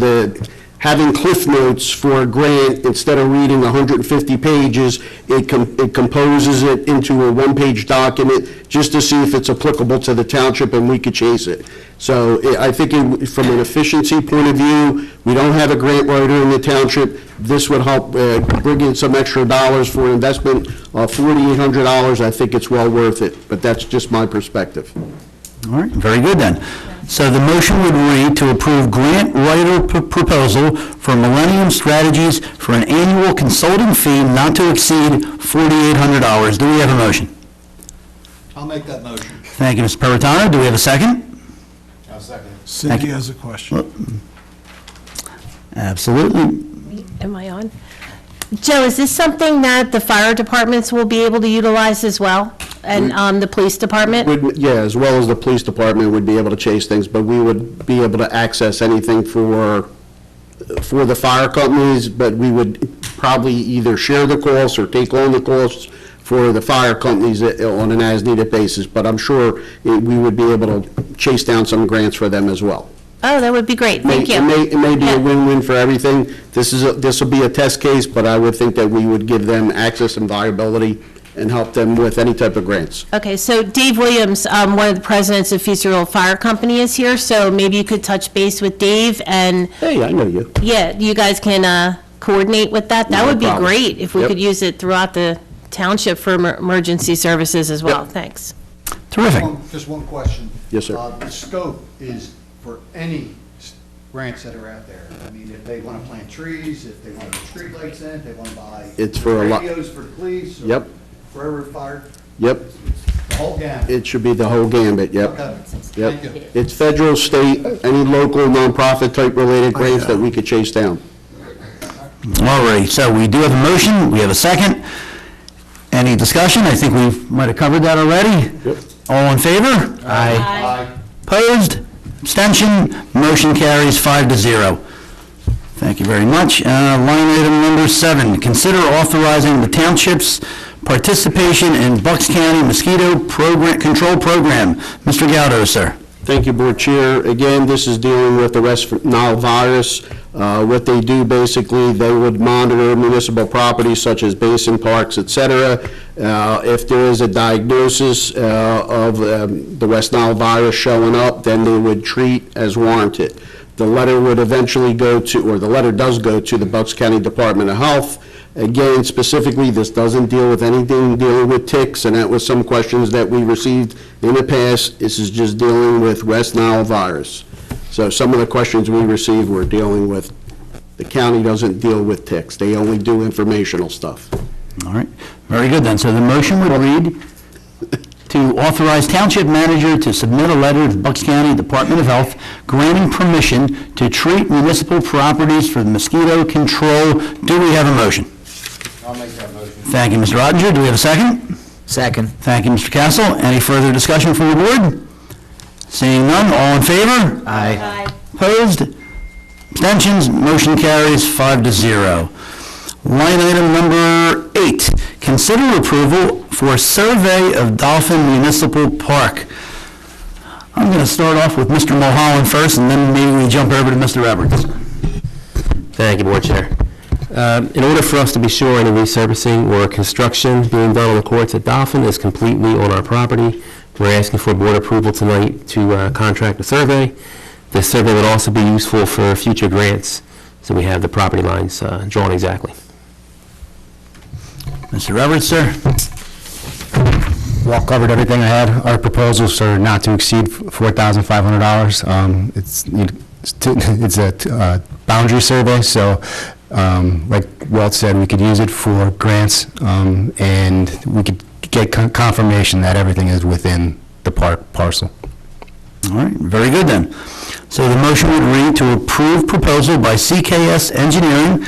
having cliff notes for a grant, instead of reading 150 pages, it composes it into a one-page document just to see if it's applicable to the township and we could chase it. So I think from an efficiency point of view, we don't have a grant writer in the township. This would help bring in some extra dollars for an investment of $4,800. I think it's well worth it, but that's just my perspective. All right, very good then. So the motion would read to approve grant writer proposal for Millennium Strategies for an annual consulting fee not to exceed $4,800. Do we have a motion? I'll make that motion. Thank you, Mr. Peritano. Do we have a second? I'll second. Cindy has a question. Absolutely. Am I on? Joe, is this something that the fire departments will be able to utilize as well? And the police department? Yeah, as well as the police department would be able to chase things, but we would be able to access anything for the fire companies, but we would probably either share the costs or take on the costs for the fire companies on an as-needed basis, but I'm sure we would be able to chase down some grants for them as well. Oh, that would be great. Thank you. It may be a win-win for everything. This will be a test case, but I would think that we would give them access and viability and help them with any type of grants. Okay, so Dave Williams, one of the presidents of Feasterville Fire Company, is here, so maybe you could touch base with Dave and... Hey, I know you. Yeah, you guys can coordinate with that. That would be great if we Yep. could use it throughout the township for emergency services as well. Thanks. Terrific. Just one question. Yes, sir. The scope is for any grants that are out there. I mean, if they want to plant trees, if they want to put street lights in, if they want to buy It's for a lot. radios for the police. or Yep. Forever fire, Yep. the whole gamut. It should be the whole gambit, yep. Okay. Yep. Thank you. It's federal, state, any local nonprofit type related grants that we could chase down. All right, so we do have a motion, we have a second. Any discussion? I think we might have covered that already. Yep. All in favor? Aye. Opposed? Abstention? Motion carries 5-0. Thank you very much. Line item number 7, consider authorizing the township's participation in Bucks County Mosquito Control Program. Mr. Galdo, sir. Thank you, Board Chair. Again, this is dealing with the West Nile virus. What they do, basically, they would monitor municipal properties such as basin parks, et cetera. If there is a diagnosis of the West Nile virus showing up, then they would treat as warranted. The letter would eventually go to, or the letter does go to the Bucks County Department of Health. Again, specifically, this doesn't deal with anything dealing with ticks, and that was some questions that we received in the past. This is just dealing with West Nile virus. So some of the questions we received were dealing with, the county doesn't deal with ticks. They only do informational stuff. All right, very good then. So the motion would read to authorize township manager to submit a letter to the Bucks County Department of Health granting permission to treat municipal properties for mosquito control. Do we have a motion? I'll make that motion. Thank you, Mr. Ottinger. Do we have a second? Second. Thank you, Mr. Castle. Any further discussion from the board? Seeing none, all in favor? Aye. Opposed? Abstentions? Motion carries 5-0. Line item number 8, consider consider approval for survey of Dolphin Municipal Park. I'm going to start off with Mr. Mulholland first, and then maybe we jump over to Mr. Edwards. Thank you, Board Chair. In order for us to be sure any resurfacing or construction being done on the courts at Dolphin is completely on our property, we're asking for board approval tonight to contract a survey. This survey would also be useful for future grants, so we have the property lines drawn exactly. Mr. Edwards, sir? Well, covered everything I had. Our proposals are not to exceed $4,500. It's a boundary survey, so like Walt said, we could use it for grants, and we could get confirmation that everything is within the parcel. All right, very good then. So the motion would read to approve proposal by CKS Engineering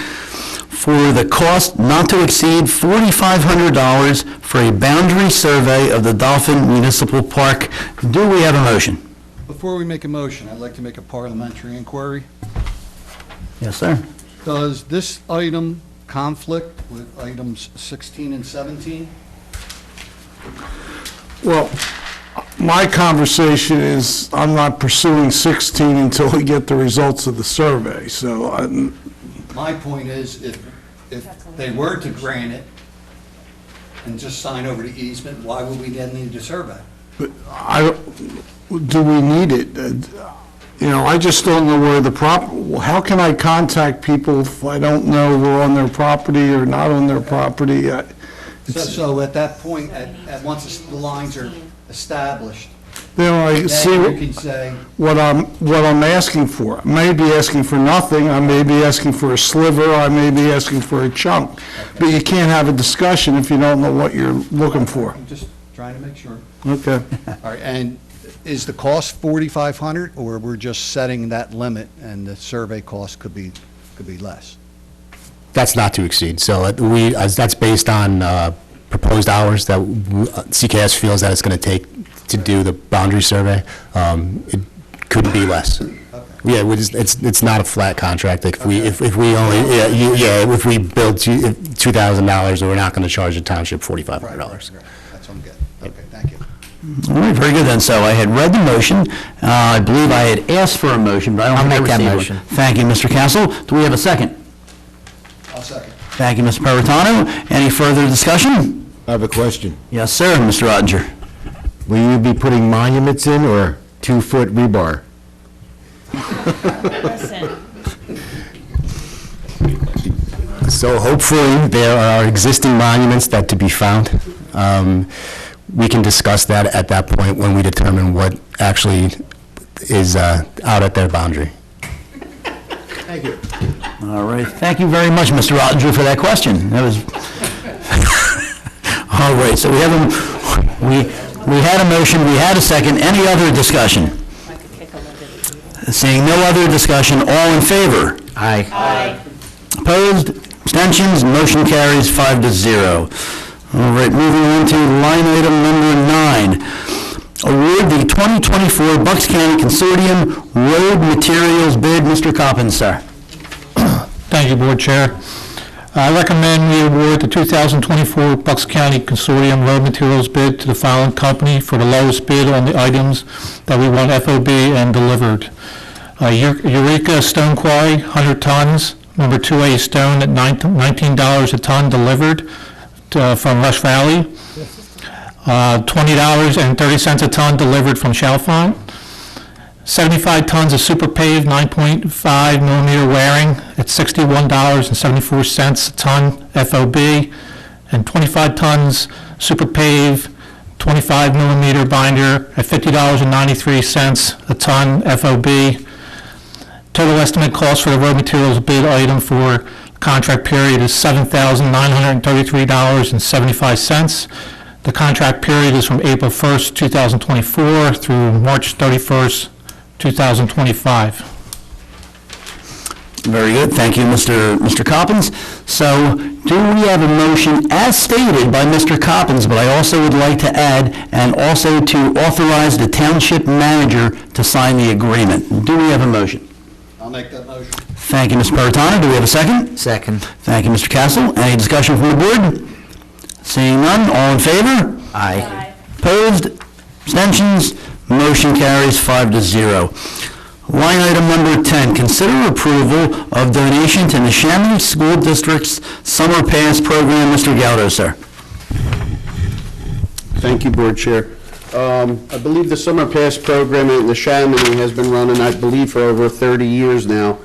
for the cost not to exceed $4,500 for a boundary survey of the Dolphin Municipal Park. Do we have a motion? Before we make a motion, I'd like to make a parliamentary inquiry. Yes, sir. Does this item conflict with items 16 and 17? Well, my conversation is, I'm not pursuing 16 until we get the results of the survey, so My point is, if they were to grant it and just sign over the easement, why would we then need a survey? but do we need it? I just don't know where how can I contact people if I don't know we're on their property or not on their property? So at that point, once the lines are established, I see then you can say, what I'm asking for. I may be asking for nothing, I may be asking for a sliver, I may be asking for a chunk, but you can't have a discussion if you don't know what you're looking for. I'm just trying to make sure. Okay. All right, and is the cost 4,500, or we're just setting that limit and the survey cost could be less? That's not to exceed. So that's based on proposed hours that CKS feels that it's going to take to do the boundary survey. It couldn't be less. Yeah, it's not a flat contract. Like if we only if we build $2,000, we're not going to charge the township $4,500. Right. That's what I'm getting. Okay, thank you. All right, very good then. So I had read the motion. I believe I had asked for a motion, but I don't I'll think I make that received motion. one. Thank you, Mr. Castle. Do we have a second? I'll second. Thank you, Mr. Peritano. Any further discussion? I have a question. Yes, sir, Mr. Ottinger. Will you be putting monuments in or 2-foot rebar? So hopefully there are existing monuments that to be found. We can discuss that at that point when we determine what actually is out at their boundary. Thank you. All right, thank you very much, Mr. Ottinger, for that question. That was, all right, so we had a motion, we had a second. Any other discussion? Seeing no other discussion, all in favor? Aye. Opposed? Abstentions? Motion carries 5-0. All right, moving on to line item number 9. Award the 2024 Bucks County Consortium Road Materials Bid. Mr. Coppins, sir. Thank you, Board Chair. I recommend we award the 2024 Bucks County Consortium Road Materials bid to the following company for the lowest bid on the items that we want FOB and delivered. Eureka Stone Quarry, 100 tons, number 2A stone at $19 a ton delivered from Rush Valley. $20.30 a ton delivered from Chalfont. 75 tons of super paved 9.5 millimeter wearing at $61.74 a ton FOB, and 25 tons super pave 25 millimeter binder at $50.93 a ton FOB. Total estimate cost for the road materials bid item for contract period is $7,933.75. The contract period is from April 1st, 2024 through March 31st, 2025. Very good. Thank you, Mr. Coppins. So do we have a motion as stated by Mr. Coppins, but I also would like to add, and also to authorize the township manager to sign the agreement. Do we have a motion? I'll make that motion. Thank you, Mr. Peritano. Do we have a second? Second. Thank you, Mr. Castle. Any discussion from the board? Seeing none, all in favor? Aye. Opposed? Abstentions? Motion carries 5-0. Line item number 10, consider approval of donation to the Neshaminy School District's Summer Pass Program. Mr. Galdo, sir. Thank you, Board Chair. I believe the Summer Pass program in the Neshaminy has been running, I believe, for over 30 years now.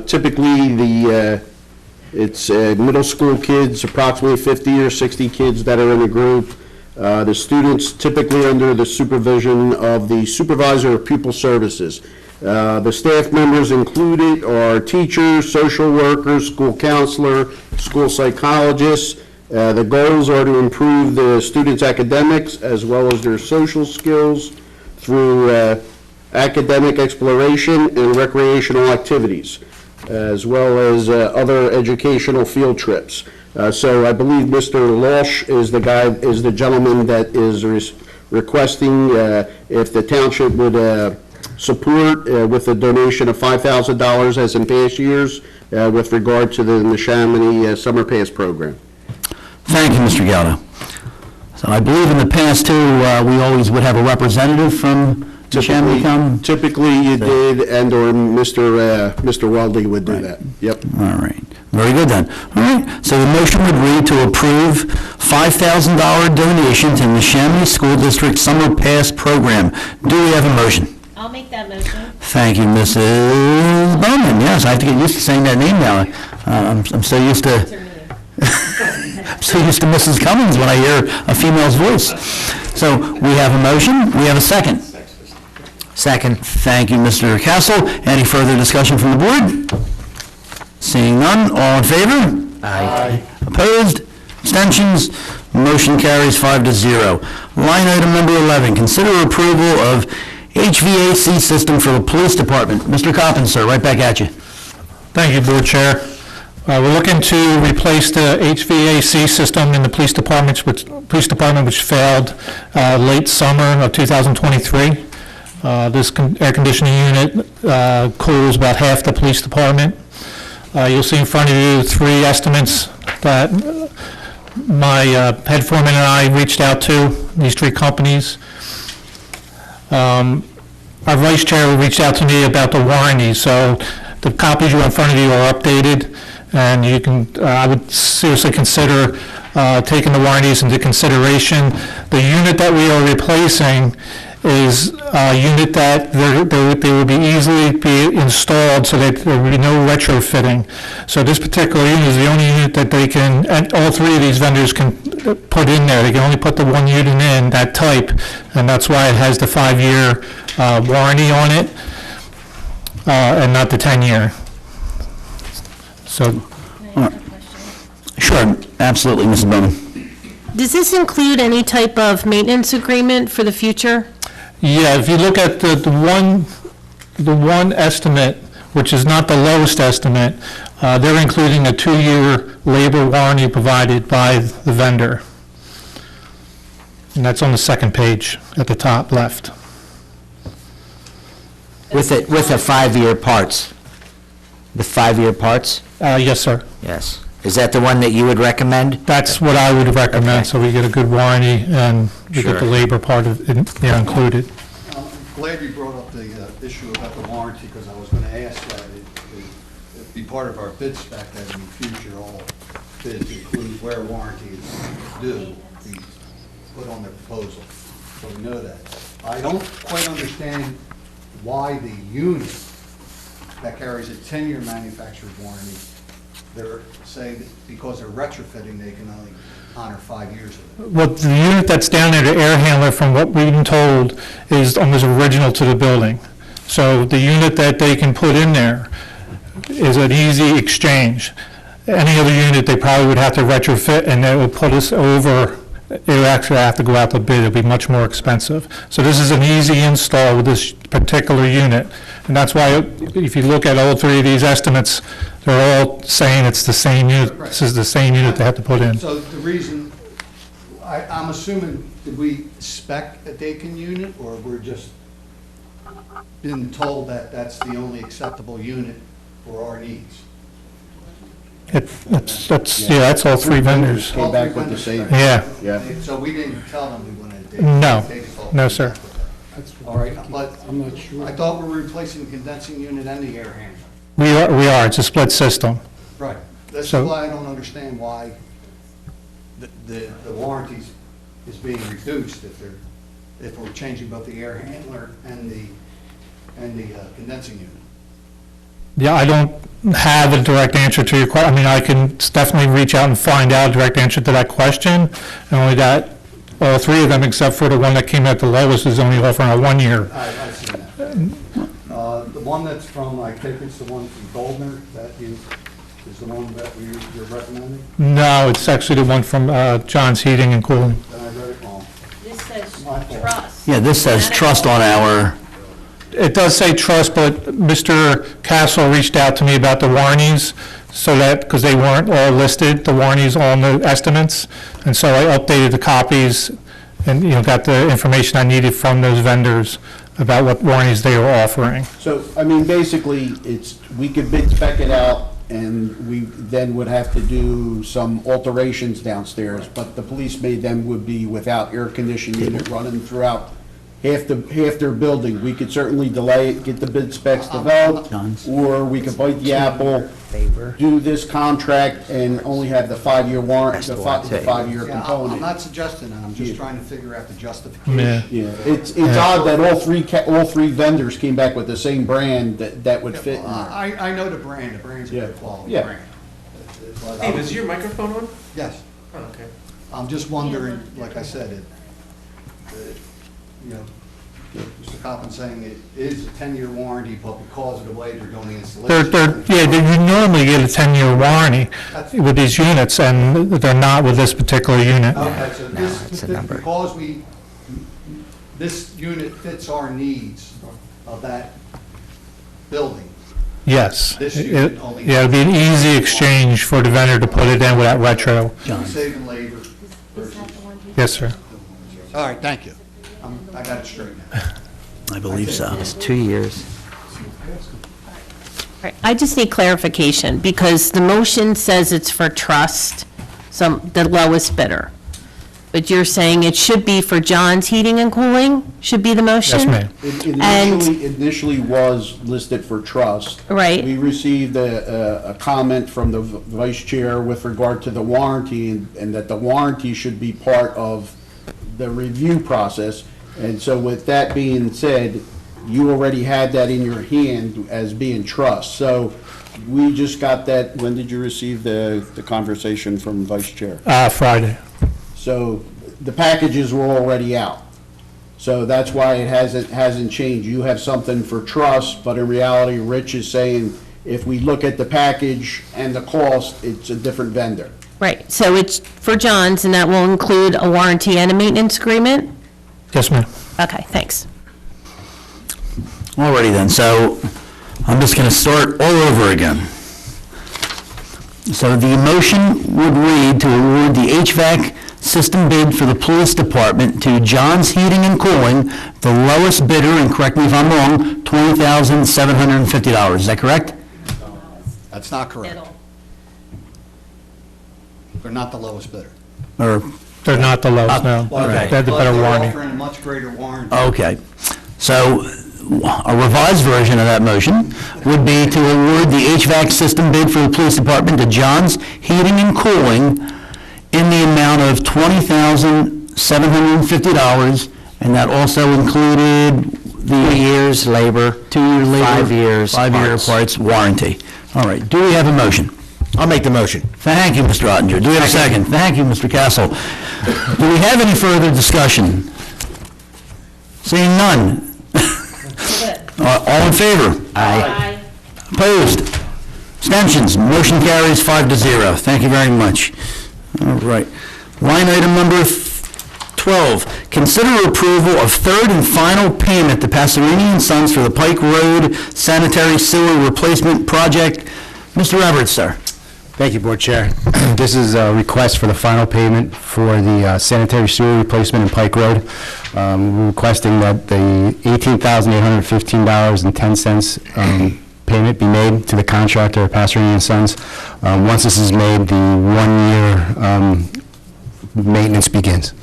Typically, it's middle school kids, approximately 50 or 60 kids that are in a group. The students typically under the supervision of the Supervisor of Pupil Services. The staff members included are teachers, social workers, school counselor, school psychologists. The goals are to improve the students' academics as well as their social skills through academic exploration and recreational activities, as well as other educational field trips. So I believe Mr. Walsh is the gentleman that is requesting if the township would support with a donation of $5,000 as in past years with regard to the Neshaminy Summer Pass program. Thank you, Mr. Galdo. So I believe in the past, too, we always would have a representative from Neshaminy come. Typically, you did, and/or Mr. Weldy would do that. Yep. All right. Very good, then. All right. So the motion would read to approve $5,000 donation to the Neshaminy School District Summer Pass Program. Do we have a motion? I'll make that motion. Thank you, Mrs. Bowman. Yes, I have to get used to saying that name now. I'm so used to... I'm so used to Mrs. Cummings when I hear a female's voice. So we have a motion. We have a second. Second. Thank you, Mr. Castle. Any further discussion from the board? Seeing none, all in favor? Aye. Opposed? Abstentions? Motion carries 5-0. Line item number 11, consider approval of HVAC system for the police department. Mr. Coppin, sir, right back at you. Thank you, Board Chair. We're looking to replace the HVAC system in the police department, which failed late summer of 2023. This air conditioning unit cools about half the police department. You'll see in front of you 3 estimates that my head foreman and I reached out to, these 3 companies. Our vice chair reached out to me about the warranty, so the copies you have in front of you are updated, and you can, I would seriously consider taking the warranties into consideration. The unit that we are replacing is a unit that they will be easily be installed so that there will be no retrofitting. So this particular unit is the only unit that they can, and all 3 of these vendors can put in there. They can only put the 1 unit in, that type, and that's why it has the 5-year warranty on it, and not the 10-year. So. Sure, absolutely, Mrs. Bowman. Does this include any type of maintenance agreement for the future? Yeah, if you look at the one estimate, which is not the lowest estimate, they're including a 2-year labor warranty provided by the vendor. And that's on the second page at the top left. With the 5-year parts? The 5-year parts? Yes, sir. Yes. Is that the one that you would recommend? That's what I would recommend, so we get a good warranty and we get the labor part of it there included. I'm glad you brought up the issue about the warranty, because I was going to ask that it be part of our bid spec, that in the future all bids include where warranty is due, be put on their proposal, so we know that. I don't quite understand why the unit that carries a 10-year manufacturer's warranty, they're saying that because they're retrofitting, they can only honor 5 years of it. Well, the unit that's down there, the air handler, from what we've been told, is almost original to the building. So the unit that they can put in there is an easy exchange. Any other unit, they probably would have to retrofit, and that would put us over. It would actually have to go out to bid. It would be much more expensive. So this is an easy install with this particular unit. And that's why, if you look at all 3 of these estimates, they're all saying it's the same unit. This is the same unit they have to put in. So the reason, I'm assuming, did we spec a Dakin unit, or we're just been told that that's the only acceptable unit for our needs? That's all three vendors. Came back with the same. Yeah. Yeah. So we didn't tell them we wanted to. No, no, sir. All right, but I'm not sure. I thought we were replacing the condensing unit and the air handler. We are, it's a split system. Right. That's So- why I don't understand why the warranties is being reduced if we're changing both the air handler and the condensing unit. Yeah, I don't have a direct answer to your question. I mean, I can definitely reach out and find out a direct answer to that question. And only that, all three of them, except for the one that came at the lowest, is only offering a 1 year. I've seen that. The one that's from, I think it's the one from Goldner, is the one that you're recommending? No, it's actually the one from John's Heating and Cooling. Then I read it wrong. This says trust. Yeah, this says trust on our, It does say trust, but Mr. Castle reached out to me about the warranties, so that, because they weren't all listed, the warranties on the estimates, and so I updated the copies and, got the information I needed from those vendors about what warranties they were offering. So, I mean, basically, we could bid spec it out, and we then would have to do some alterations downstairs, but the police then would be without air conditioning unit running throughout half their building. We could certainly delay it, get the bid specs developed, or we could bite the apple, do this contract, and only have the 5-year warrant, the 5-year Yeah, I'm component. not suggesting that, I'm just trying to figure out the justification. Yeah. Yeah, it's odd that all three vendors came back with the same brand that would fit in there. I know the brand's a good quality Yeah. brand. But Hey, was your microphone on? Yes. Oh, okay. I'm just wondering, like I said, Mr. Coppin's saying it is a 10-year warranty, but because of the way they're doing the installation. You normally get a 10-year warranty with these units, and they're not with this particular unit. Okay, so because this unit fits our needs of that building. Yes. This unit only- Yeah, it'd be an easy exchange for the vendor to put it in with that retro. Saving labor. Yes, sir. All right, thank you. I got it straight now. I believe so. It's 2 years. Right, I just need clarification, because the motion says it's for trust, the lowest bidder. But you're saying it should be for John's Heating and Cooling, should be the motion? Yes, ma'am. It initially was listed for trust. Right. We received a comment from the vice chair with regard to the warranty, and that the warranty should be part of the review process. And so with that being said, you already had that in your hand as being trust. So we just got that, when did you receive the conversation from vice chair? Friday. So the packages were already out. So that's why it hasn't changed. You have something for trust, but in reality, Rich is saying, if we look at the package and the cost, it's a different vendor. Right, so it's for John's, and that will include a warranty and a maintenance agreement? Yes, ma'am. Okay, thanks. Alrighty then, so I'm just going to start all over again. So the motion would read to award the HVAC system bid for the police department to John's Heating and Cooling, the lowest bidder, and correct me if I'm wrong, $20,750. Is that correct? That's not correct. They're not the lowest bidder. Or, They're not the lowest, no. Okay. They have the better But warranty. they're offering a much greater warranty. okay. So a revised version of that motion would be to award the HVAC system bid for the police department to John's Heating and Cooling in the amount of $20,750, and that also included the 2 years labor, 2-year labor, 5 years 5-year parts warranty. All right, do we have a motion? I'll make the motion. Thank you, Mr. Ottinger. Do we have a second? Thank you, Mr. Castle. Do we have any further discussion? Seeing none. All in favor? Aye. Opposed? Abstentions? Motion carries 5-0. Thank you very much. All right. Line item number 12, consider approval of third and final payment to Passerini and Sons for the Pike Road Sanitary Sewer Replacement Project. Mr. Everett, sir. Thank you, Board Chair. This is a request for the final payment for the sanitary sewer replacement in Pike Road. We're requesting that the $18,815.10 payment be made to the contractor, Passerini and Sons. Once this is made, the 1-year maintenance begins.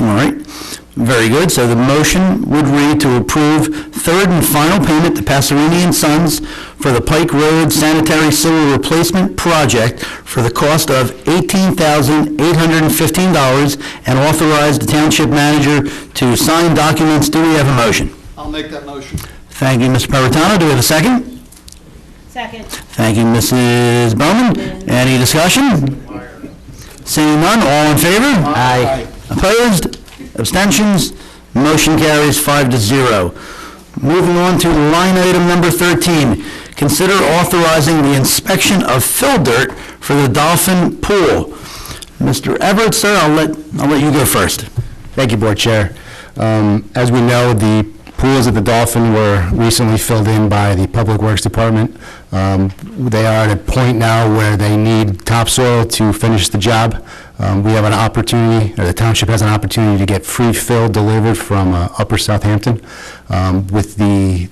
All right, very good. So the motion would read to approve third and final payment to Passerini and Sons for the Pike Road Sanitary Sewer Replacement Project for the cost of $18,815 and authorize the township manager to sign documents. Do we have a motion? I'll make that motion. Thank you, Mr. Perrotano. Do we have a second? Second. Thank you, Mrs. Bowman. Any discussion? Seeing none, all in favor? Aye. Opposed? Abstentions? Motion carries 5-0. Moving on to line item number 13. Consider authorizing the inspection of fill dirt for the Dolphin Pool. Mr. Everett, sir, I'll let you go first. Thank you, Board Chair. As we know, the pools at the Dolphin were recently filled in by the Public Works Department. They are at a point now where they need topsoil to finish the job. We have an opportunity, or the township has an opportunity to get free fill delivered from Upper Southampton. With the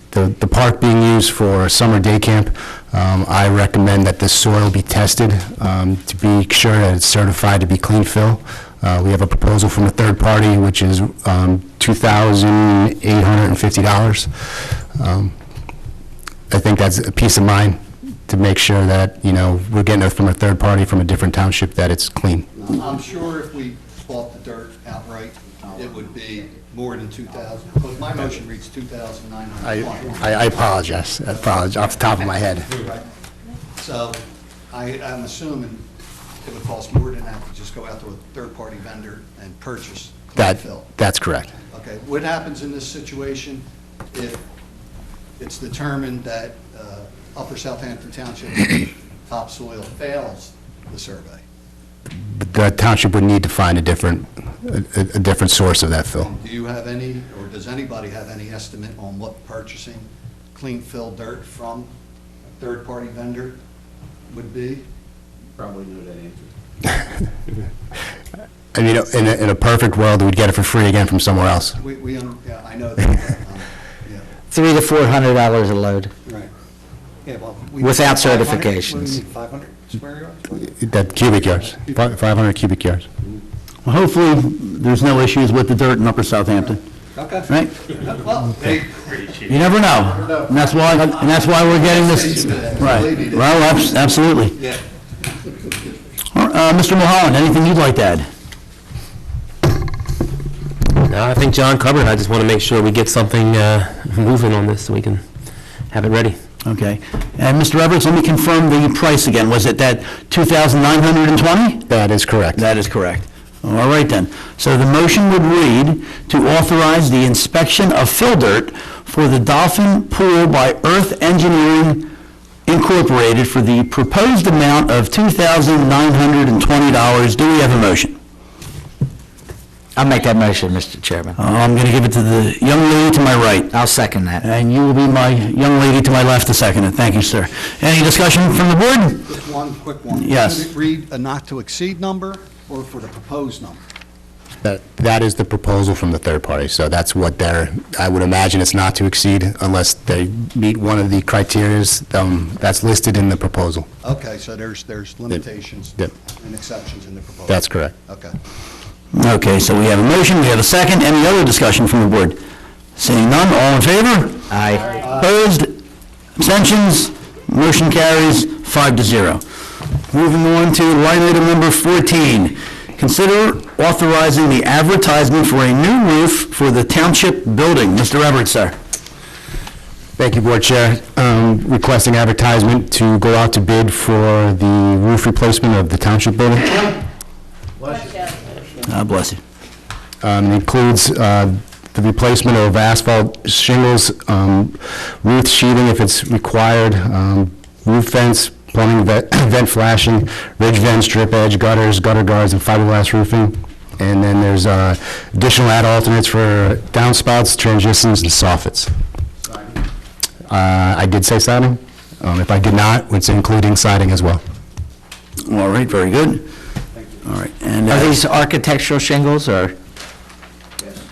park being used for summer day camp, I recommend that the soil be tested to be sure that it's certified to be clean fill. We have a proposal from a third party, which is $2,850. I think that's a peace of mind to make sure that, we're getting it from a third party from a different township, that it's clean. I'm sure if we bought the dirt outright, it would be more than 2,000, because my motion reads 2,920. I apologize. Off the top of my head. Right. So I'm assuming it would cost more than that to just go out to a third-party vendor and purchase clean fill. That's correct. Okay, what happens in this situation if it's determined that Upper Southampton Township topsoil fails the survey? The township would need to find a different source of that fill. Do you have any, or does anybody have any estimate on what purchasing clean fill dirt from a third-party vendor would be? Probably know that answer. I mean, in a perfect world, we'd get it for free again from somewhere else. Yeah, I know that. Yeah. $300 to $400 a load. Right. Yeah, well, Without 500, certifications. 500 square yards? That cubic yards, 500 cubic yards. Well, hopefully, there's no issues with the dirt in Upper Southampton. Okay. Right? Well, hey, You never know. And that's why we're getting this. Right. Well, absolutely. Yeah. Mr. Mulholland, anything you'd like to add? No, I think John covered it. I just want to make sure we get something moving on this so we can have it ready. Okay. And Mr. Everett, let me confirm the price again. Was it that $2,920? That is correct. That is correct. All right, then. So the motion would read to authorize the inspection of fill dirt for the Dolphin Pool by Earth Engineering Incorporated for the proposed amount of $2,920. Do we have a motion? I'll make that motion, Mr. Chairman. I'm going to give it to the young lady to my right. I'll second that. And you will be my young lady to my left to second it. Thank you, sir. Any discussion from the board? Just one quick one. Yes. Should it read a not-to-exceed number or for the proposed number? That is the proposal from the third party, so that's what I would imagine it's not to exceed unless they meet one of the criterias that's listed in the proposal. Okay, so there's limitations Yep. and exceptions in the proposal? That's correct. Okay. Okay, so we have a motion, we have a second. Any other discussion from the board? Seeing none, all in favor? Aye. Opposed? Abstentions? Motion carries 5-0. Moving on to line item number 14. Consider authorizing the advertisement for a new roof for the township building. Mr. Everett, sir. Thank you, Board Chair. Requesting advertisement to go out to bid for the roof replacement of the township building. God bless you. It includes the replacement of asphalt shingles, roof sheathing if it's required, roof vents, plumbing, vent flashing, ridge vents, drip edge, gutters, gutter guards, and fiberglass roofing. And then there's additional add alternates for downspouts, transitions, and soffits. I did say siding. If I did not, it's including siding as well. All right, very good. All right. And Are these architectural shingles or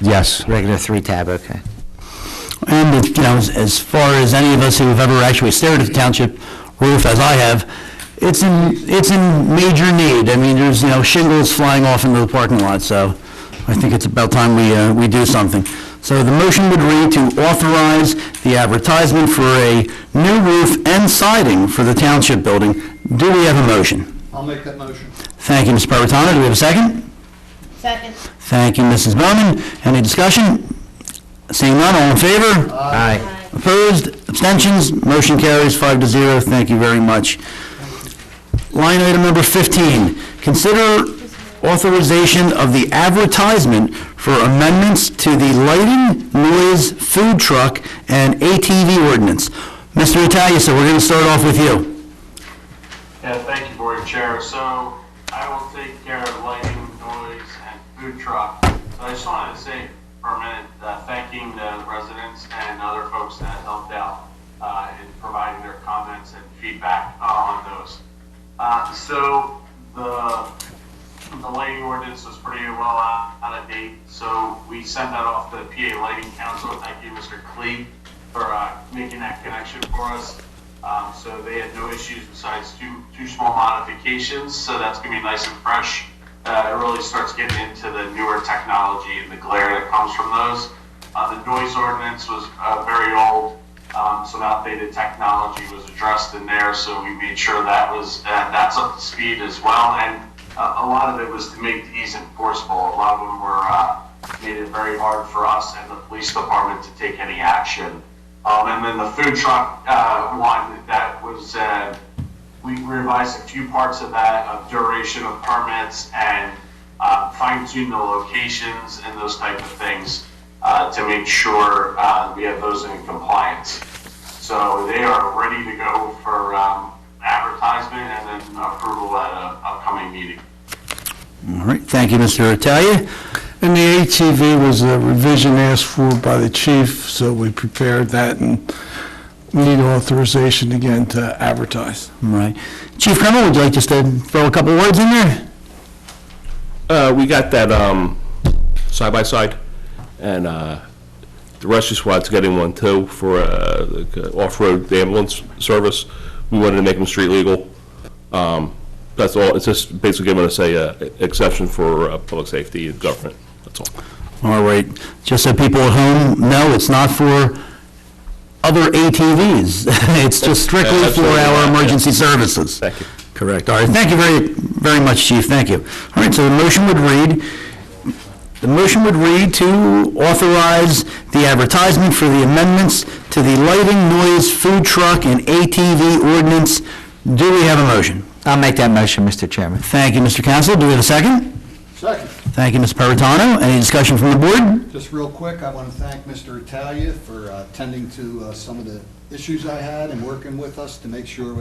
yes, regular 3-tab? Okay. And, as far as any of us who have ever actually stared at the township roof, as I have, it's in major need. I mean, there's, shingles flying off into the parking lot, so I think it's about time we do something. So the motion would read to authorize the advertisement for a new roof and siding for the township building. Do we have a motion? I'll make that motion. Thank you, Ms. Perrotano. Do we have a second? Second. Thank you, Mrs. Bowman. Any discussion? Seeing none, all in favor? Aye. Opposed? Abstentions? Motion carries 5-0. Thank you very much. Line item number 15, consider authorization of the advertisement for amendments to the lighting, noise, food truck, and ATV ordinance. Mr. Italia, so we're going to start off with you. Yeah, thank you, Board Chair. So I will take care of lighting, noise, and food truck. So I just wanted to say for a minute, thanking the residents and other folks that helped out in providing their comments and feedback on those. So the lighting ordinance was pretty well out of date, so we sent that off to the PA Lighting Council. Thank you, Mr. Clee, for making that connection for us. So they had no issues besides two small modifications, so that's going to be nice and fresh. It really starts getting into the newer technology and the glare that comes from those. The noise ordinance was very old. Some outdated technology was addressed in there, so we made sure that's up to speed as well. And a lot of it was to make these enforceable. A lot of them were made it very hard for us and the police department to take any action. And then the food truck one, that was we revised a few parts of that, of duration of permits and fine-tune the locations and those type of things. To make sure we have those in compliance. So they are ready to go for advertisement and then approval at an upcoming meeting. All right, thank you, Mr. Italia. And the ATV was a revision asked for by the chief, so we prepared that and need authorization again to advertise. All right. Chief Crimmel, would you like just to throw a couple words in there? We got that side-by-side. And the rescue squad's getting one too for the off-road ambulance service. We wanted to make them street legal. That's all. It's just basically giving us a exception for public safety and government. That's all. All right. Just so people at home know, it's not for other ATVs. It's just strictly for our emergency services. Thank you. Correct. All right. Thank you very much, Chief. Thank you. All right. So the motion would read. The motion would read to authorize the advertisement for the amendments to the lighting, noise, food truck, and ATV ordinance. Do we have a motion? I'll make that motion, Mr. Chairman. Thank you, Mr. Council. Do we have a second? Second. Thank you, Ms. Perrotano. Any discussion from the board? Just real quick, I want to thank Mr. Italia for attending to some of the issues I had and working with us to make sure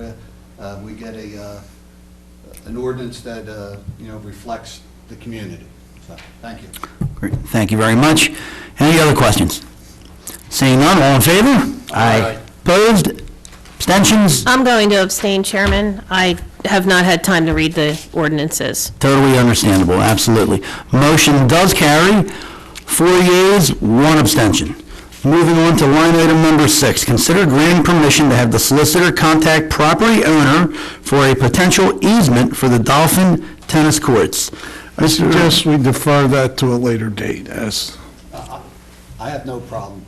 we get an ordinance that reflects the community. So, thank you. Great. Thank you very much. Any other questions? Seeing none, all in favor? Aye. Opposed? Abstentions? I'm going to abstain, Chairman. I have not had time to read the ordinances. Totally understandable, absolutely. Motion does carry, 4 yeas, 1 abstention. Moving on to line item number 6, consider granting permission to have the solicitor contact property owner for a potential easement for the Dolphin tennis courts. I suggest we defer that to a later date, as I have no problem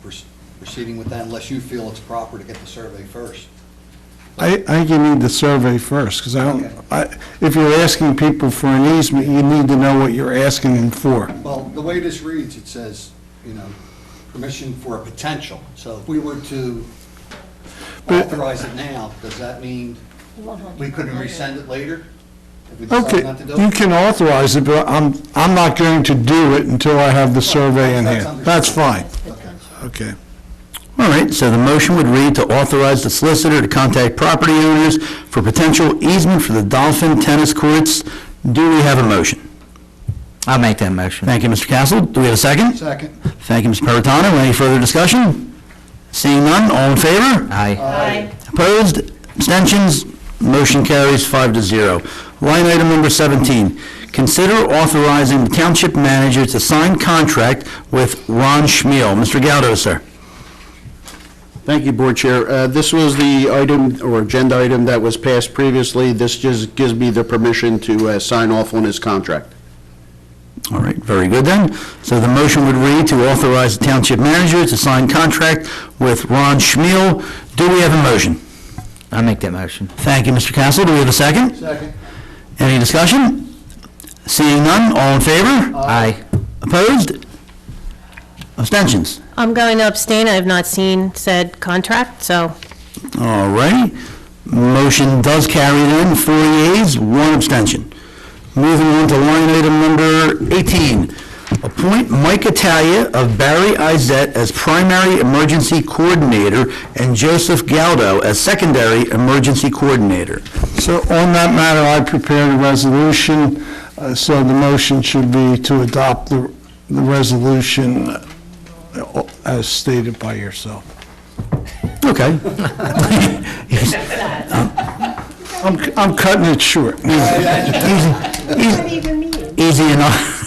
proceeding with that unless you feel it's proper to get the survey first. I think you need the survey first, because if you're asking people for an easement, you need to know what you're asking them for. Well, the way this reads, it says, permission for a potential. So if we were to authorize it now, does that mean we couldn't rescind it later? If we decide Okay, not to do it? you can authorize it, but I'm not going to do it until I have the survey in hand. That's fine. Okay. All right, so the motion would read to authorize the solicitor to contact property owners for potential easement for the Dolphin tennis courts. Do we have a motion? I'll make that motion. Thank you, Mr. Castle. Do we have a second? Second. Thank you, Ms. Perrotano. Any further discussion? Seeing none, all in favor? Aye. Opposed? Abstentions? Motion carries 5-0. Line item number 17, consider authorizing the township manager to sign contract with Ron Schmiel. Mr. Gaudo, sir. Thank you, Board Chair. This was the item, or agenda item, that was passed previously. This just gives me the permission to sign off on this contract. All right, very good then. So the motion would read to authorize the township manager to sign contract with Ron Schmiel. Do we have a motion? I'll make that motion. Thank you, Mr. Castle. Do we have a second? Second. Any discussion? Seeing none, all in favor? Aye. Opposed? Abstentions? I'm going to abstain. I have not seen said contract, so All righty. Motion does carry then, 4 yeas, 1 abstention. Moving on to line item number 18. Appoint Mike Italia of Barry Izett as primary emergency coordinator and Joseph Galdo as secondary emergency coordinator. So on that matter, I prepared a resolution, so the motion should be to adopt the resolution as stated by yourself. Okay. I'm cutting it short. Easy enough.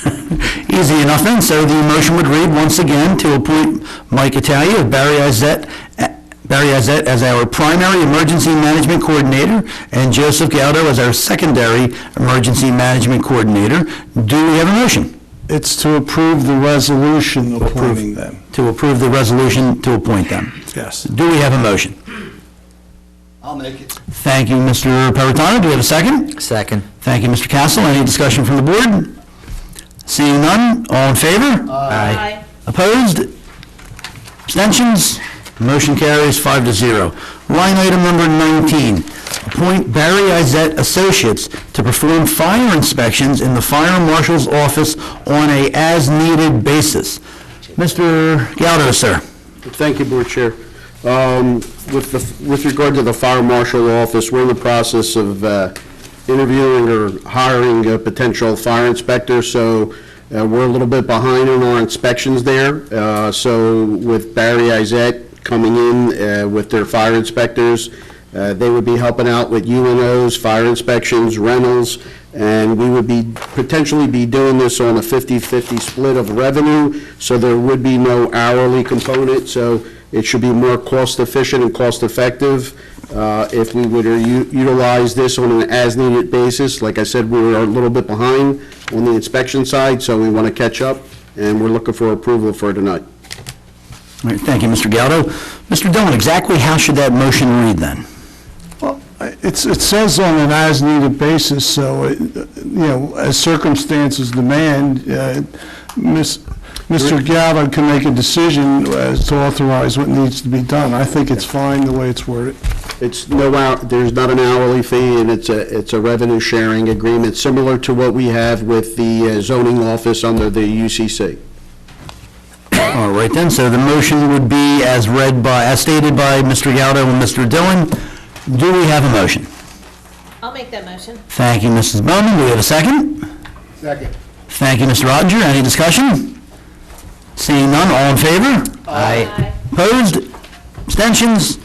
Easy enough then. So the motion would read once again to appoint Mike Italia of Barry Izett as our primary emergency management coordinator and Joseph Galdo as our secondary emergency management coordinator. Do we have a motion? It's to approve the resolution appointing them. To approve the resolution to appoint them. Yes. Do we have a motion? I'll make it. Thank you, Mr. Peritano. Do we have a second? Second. Thank you, Mr. Castle. Any discussion from the board? Seeing none, all in favor? Aye. Opposed? Abstentions? Motion carries 5-0. Line item number 19, appoint Barry Izett Associates to perform fire inspections in the fire marshal's office on a as-needed basis. Mr. Galdo, sir. Thank you, Board Chair. With regard to the fire marshal office, we're in the process of interviewing or hiring a potential fire inspector, so we're a little bit behind on our inspections there. So with Barry Izett coming in with their fire inspectors, they would be helping out with UNOs, fire inspections, rentals, and we would be potentially be doing this on a 50-50 split of revenue, so there would be no hourly component, so it should be more cost-efficient and cost-effective if we would utilize this on an as-needed basis. Like I said, we were a little bit behind on the inspection side, so we want to catch up, and we're looking for approval for tonight. All right, thank you, Mr. Galdo. Mr. Dillon, exactly how should that motion read then? Well, it says on an as-needed basis, so, as circumstances demand, Mr. Gallo can make a decision as to authorize what needs to be done. I think it's fine the way it's worded. It's there's not an hourly fee, and it's a revenue sharing agreement similar to what we have with the zoning office under the UCC. All right then, so the motion would be as stated by Mr. Galdo and Mr. Dillon. Do we have a motion? I'll make that motion. Thank you, Mrs. Bowman. Do we have a second? Second. Thank you, Mr. Roger. Any discussion? Seeing none, all in favor? Aye. Opposed? Abstentions?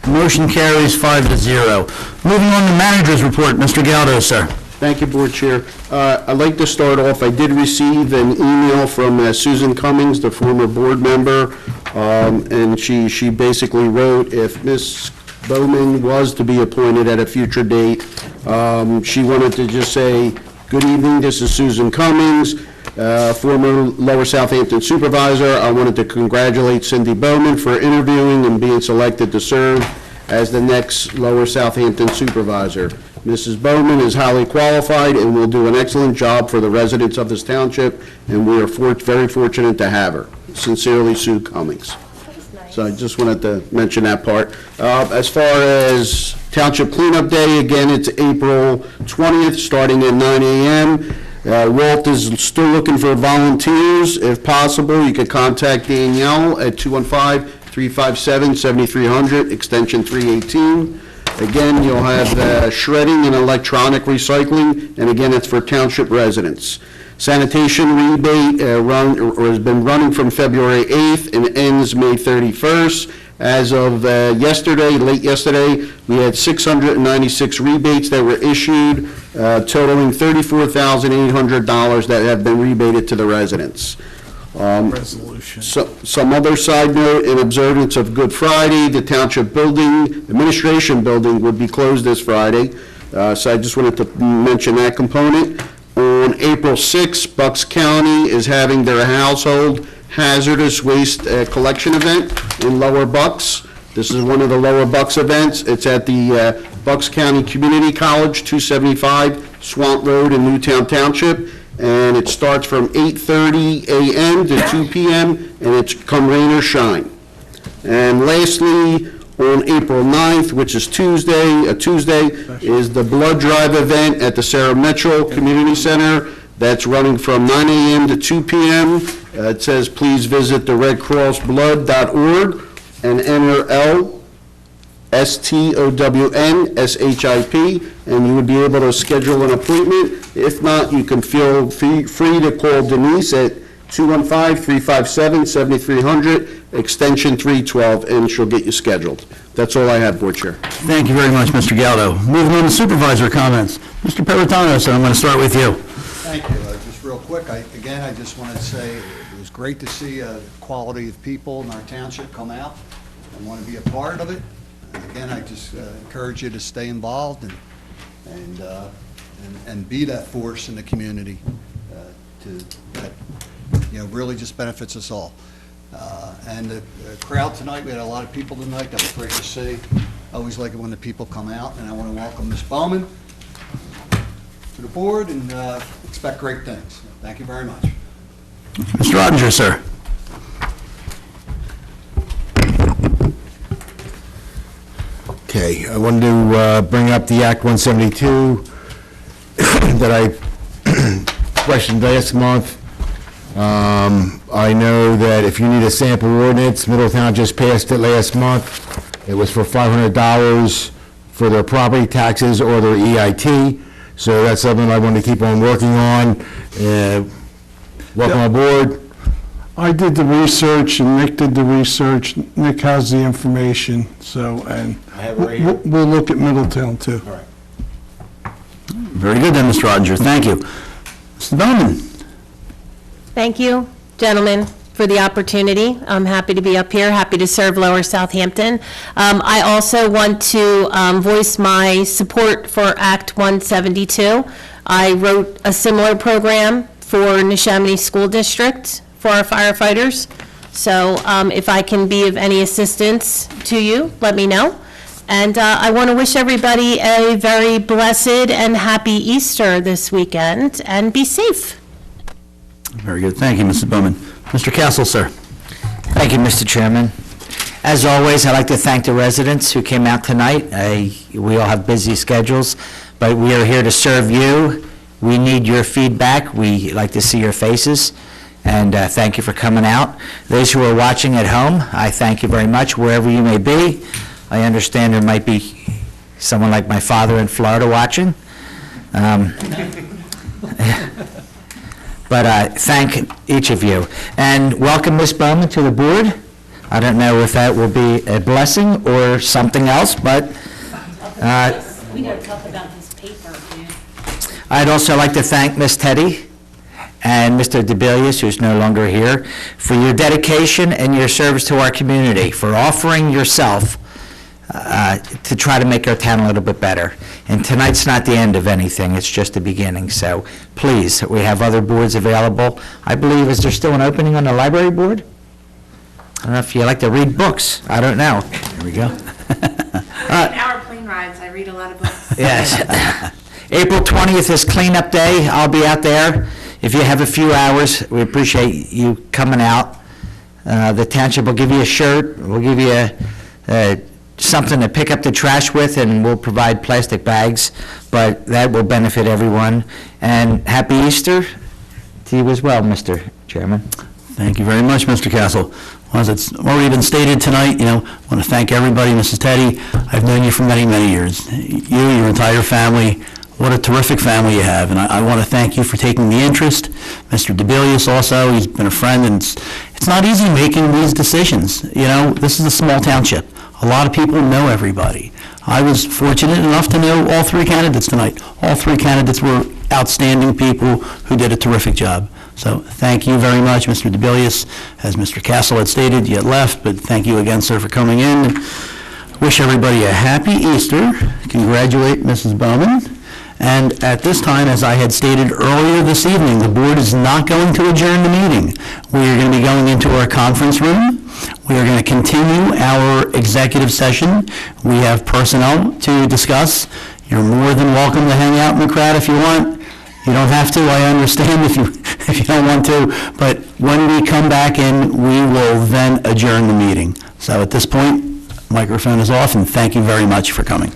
Motion carries 5-0. Moving on to manager's report, Mr. Galdo, sir. Thank you, Board Chair. I'd like to start off, I did receive an email from Susan Cummings, the former board member, and she basically wrote if Ms. Bowman was to be appointed at a future date, she wanted to just say, good evening, this is Susan Cummings, former Lower Southampton Supervisor. I wanted to congratulate Cindy Bowman for interviewing and being selected to serve as the next Lower Southampton Supervisor. Mrs. Bowman is highly qualified and will do an excellent job for the residents of this township, and we are very fortunate to have her. Sincerely, Sue Cummings. So I just wanted to mention that part. As far as Township Cleanup Day, again, it's April 20th, starting at 9 a.m. Walt is still looking for volunteers. If possible, you could contact Danielle at 215-357-7300, extension 318. Again, you'll have shredding and electronic recycling, and again, it's for township residents. Sanitation rebate has been running from February 8th and ends May 31st. As of late yesterday, we had 696 rebates that were issued, totaling $34,800 that have been rebated to the residents. Resolution. Some other side note, in observance of Good Friday, the Township Administration Building would be closed this Friday. So I just wanted to mention that component. On April 6th, Bucks County is having their household hazardous waste collection event in Lower Bucks. This is one of the Lower Bucks events. It's at the Bucks County Community College, 275 Swamp Road in Newtown Township, and it starts from 8:30 a.m. to 2 p.m., and it's come rain or shine. And lastly, on April 9th, which is Tuesday, is the Blood Drive event at the Sarah Mitchell Community Center. That's running from 9 a.m. to 2 p.m. It says, please visit the redcrossblood.org and enter LSTOWNSHIP, and you would be able to schedule an appointment. If not, you can feel free to call Denise at 215-357-7300, extension 312, and she'll get you scheduled. That's all I have, Board Chair. Thank you very much, Mr. Galdo. Moving on to supervisor comments. Mr. Peritano, sir, I'm going to start with you. Thank you. Just real quick, I just want to say it was great to see a quality of people in our township come out and want to be a part of it. And again, I just encourage you to stay involved and be that force in the community that really just benefits us all. And the crowd tonight, we had a lot of people tonight. That was great to see. I always like it when the people come out, and I want to welcome Ms. Bowman to the board and expect great things. Thank you very much. Mr. Ottinger, sir. Okay, I wanted to bring up the Act 172 that I questioned last month. I know that if you need a sample ordinance, Middletown just passed it last month. It was for $500 for their property taxes or their EIT. So that's something I want to keep on working on. Welcome aboard. I did the research, and Nick did the research. Nick has the information, so, and I have it right here. we'll look at Middletown, too. All right. Very good then, Mr. Ottinger. Thank you. Mr. Bowman. Thank you, gentlemen, for the opportunity. I'm happy to be up here, happy to serve Lower Southampton. I also want to voice my support for Act 172. I wrote a similar program for Neshaminy School District for our firefighters. So if I can be of any assistance to you, let me know. And I want to wish everybody a very blessed and happy Easter this weekend, and be safe. Very good. Thank you, Mrs. Bowman. Mr. Castle, sir. Thank you, Mr. Chairman. As always, I'd like to thank the residents who came out tonight. We all have busy schedules, but we are here to serve you. We need your feedback. We like to see your faces, and thank you for coming out. Those who are watching at home, I thank you very much, wherever you may be. I understand there might be someone like my father in Florida watching. But thank each of you. And welcome Ms. Bowman to the board. I don't know if that will be a blessing or something else, but We gotta talk about this paper, dude. I'd also like to thank Ms. Teddy and Mr. DeBelius, who's no longer here, for your dedication and your service to our community, for offering yourself to try to make our town a little bit better. And tonight's not the end of anything, it's just the beginning. So please, we have other boards available. I believe, is there still an opening on the library board? I don't know if you like to read books, I don't know. There we go. Our plane rides, I read a lot of books. Yes. April 20th is cleanup day. I'll be out there. If you have a few hours, we appreciate you coming out. The township will give you a shirt. We'll give you something to pick up the trash with, and we'll provide plastic bags, but that will benefit everyone. And happy Easter to you as well, Mr. Chairman. Thank you very much, Mr. Castle. Well, as it's already been stated tonight, I want to thank everybody. Mrs. Teddy, I've known you for many, many years. You, your entire family, what a terrific family you have, and I want to thank you for taking the interest. Mr. DeBelius also, he's been a friend, and it's not easy making these decisions. This is a small township. A lot of people know everybody. I was fortunate enough to know all three candidates tonight. All three candidates were outstanding people who did a terrific job. So thank you very much, Mr. DeBilius. As Mr. Castle had stated, you had left, but thank you again, sir, for coming in. Wish everybody a happy Easter. Congratulate Mrs. Bowman. And at this time, as I had stated earlier this evening, the board is not going to adjourn the meeting. We are going to be going into our conference room. We are going to continue our executive session. We have personnel to discuss. You're more than welcome to hang out in the crowd if you want. You don't have to, I understand if you don't want to, but when we come back in, we will then adjourn the meeting. So at this point, microphone is off, and thank you very much for coming.